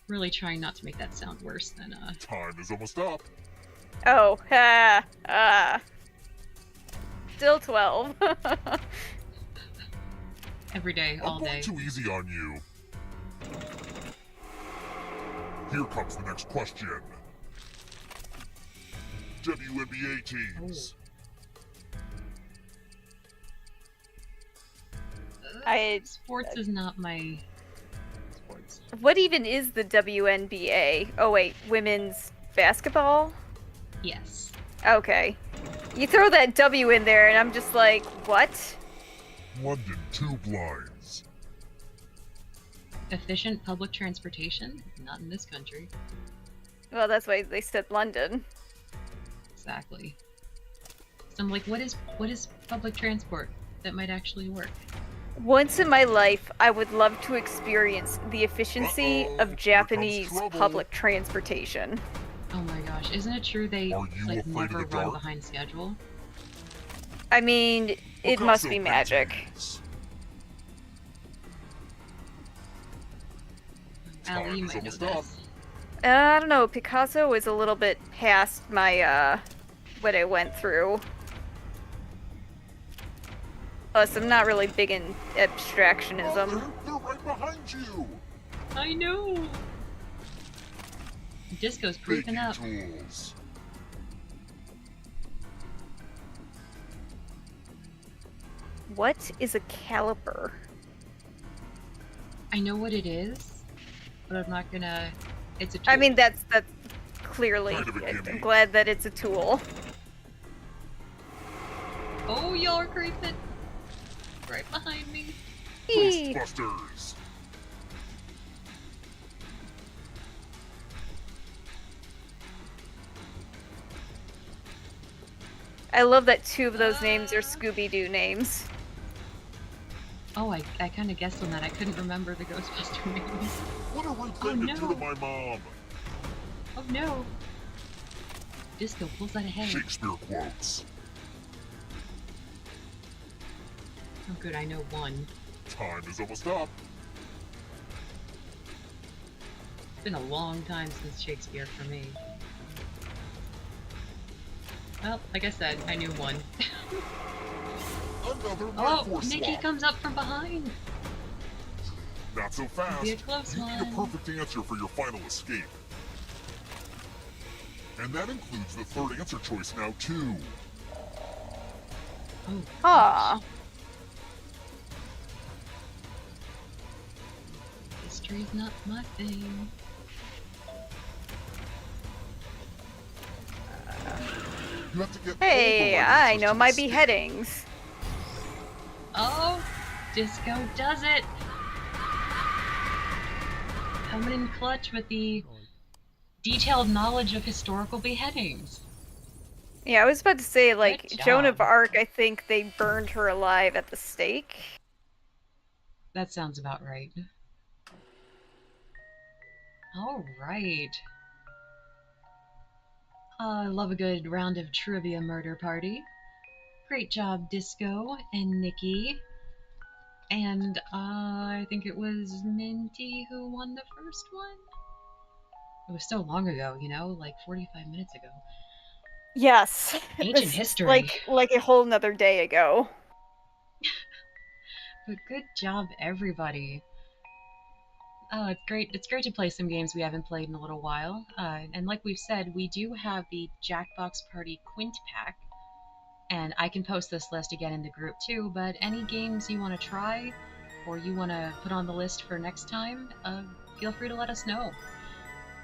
Really trying not to make that sound worse than Time is almost up. Oh, still 12. Every day, all day. Too easy on you. Here comes the next question. WNBA teams. Sports is not my sports. What even is the WNBA? Oh wait, women's basketball? Yes. Okay. You throw that W in there and I'm just like, what? London tube lines. Efficient public transportation? Not in this country. Well, that's why they said London. Exactly. So I'm like, what is public transport that might actually work? Once in my life, I would love to experience the efficiency of Japanese public transportation. Oh my gosh, isn't it true they like never run behind schedule? I mean, it must be magic. Allie, you might know this. I don't know, Picasso is a little bit past my, what I went through. Plus, I'm not really big in abstractionism. They're right behind you! I know! Disco's creeping up. Tools. What is a caliper? I know what it is, but I'm not gonna... It's a tool. I mean, that's clearly... I'm glad that it's a tool. Oh, y'all are creeping! Right behind me. Ghostbusters! I love that 2 of those names are Scooby-Doo names. Oh, I kind of guessed on that. I couldn't remember the Ghostbuster names. What are we going to do to my mom? Oh no! Disco pulls that ahead. Shakespeare quotes. Oh good, I know one. Time is almost up. It's been a long time since Shakespeare for me. Well, like I said, I knew one. Another Nikki comes up from behind! Not so fast. Be a close you one. need a perfect answer for your final escape. And that includes the third answer choice now, too. Oh. Ah. History's not my thing. You have to get Hey, all the right I answers know to my escape. beheadings. Oh! Disco does it! Coming in clutch with the detailed knowledge of historical beheadings. Yeah, I was about to say, like, Good Joan of job. Arc, I think they burned her alive at the stake. That sounds about right. Alright. I love a good round of trivia murder party. Great job, Disco and Nikki. And I think it was Minty who won the first one? It was so long ago, you know, like 45 minutes ago. Yes. Ancient history. Like a whole nother day ago. But good job, everybody. Oh, it's great. It's great to play some games we haven't played in a little while. And like we've said, we do have the Jackbox Party Quint Pack. And I can post this list again in the group too, but any games you want to try or you want to put on the list for next time, feel free to let us know.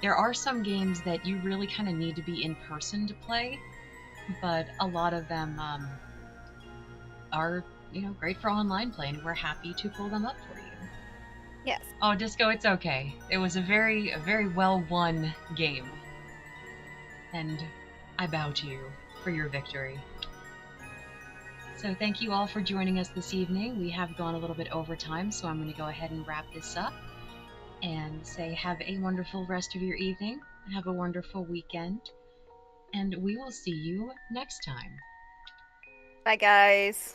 There are some games that you really kind of need to be in person to play, but a lot of them are, you know, great for online play, and we're happy to pull them up for you. Yes. Oh, Disco, it's okay. It was a very well won game, and I bow to you for your victory. So thank you all for joining us this evening. We have gone a little bit over time, so I'm going to go ahead and wrap this up and say have a wonderful rest of your evening, have a wonderful weekend, and we will see you next time. Bye, guys.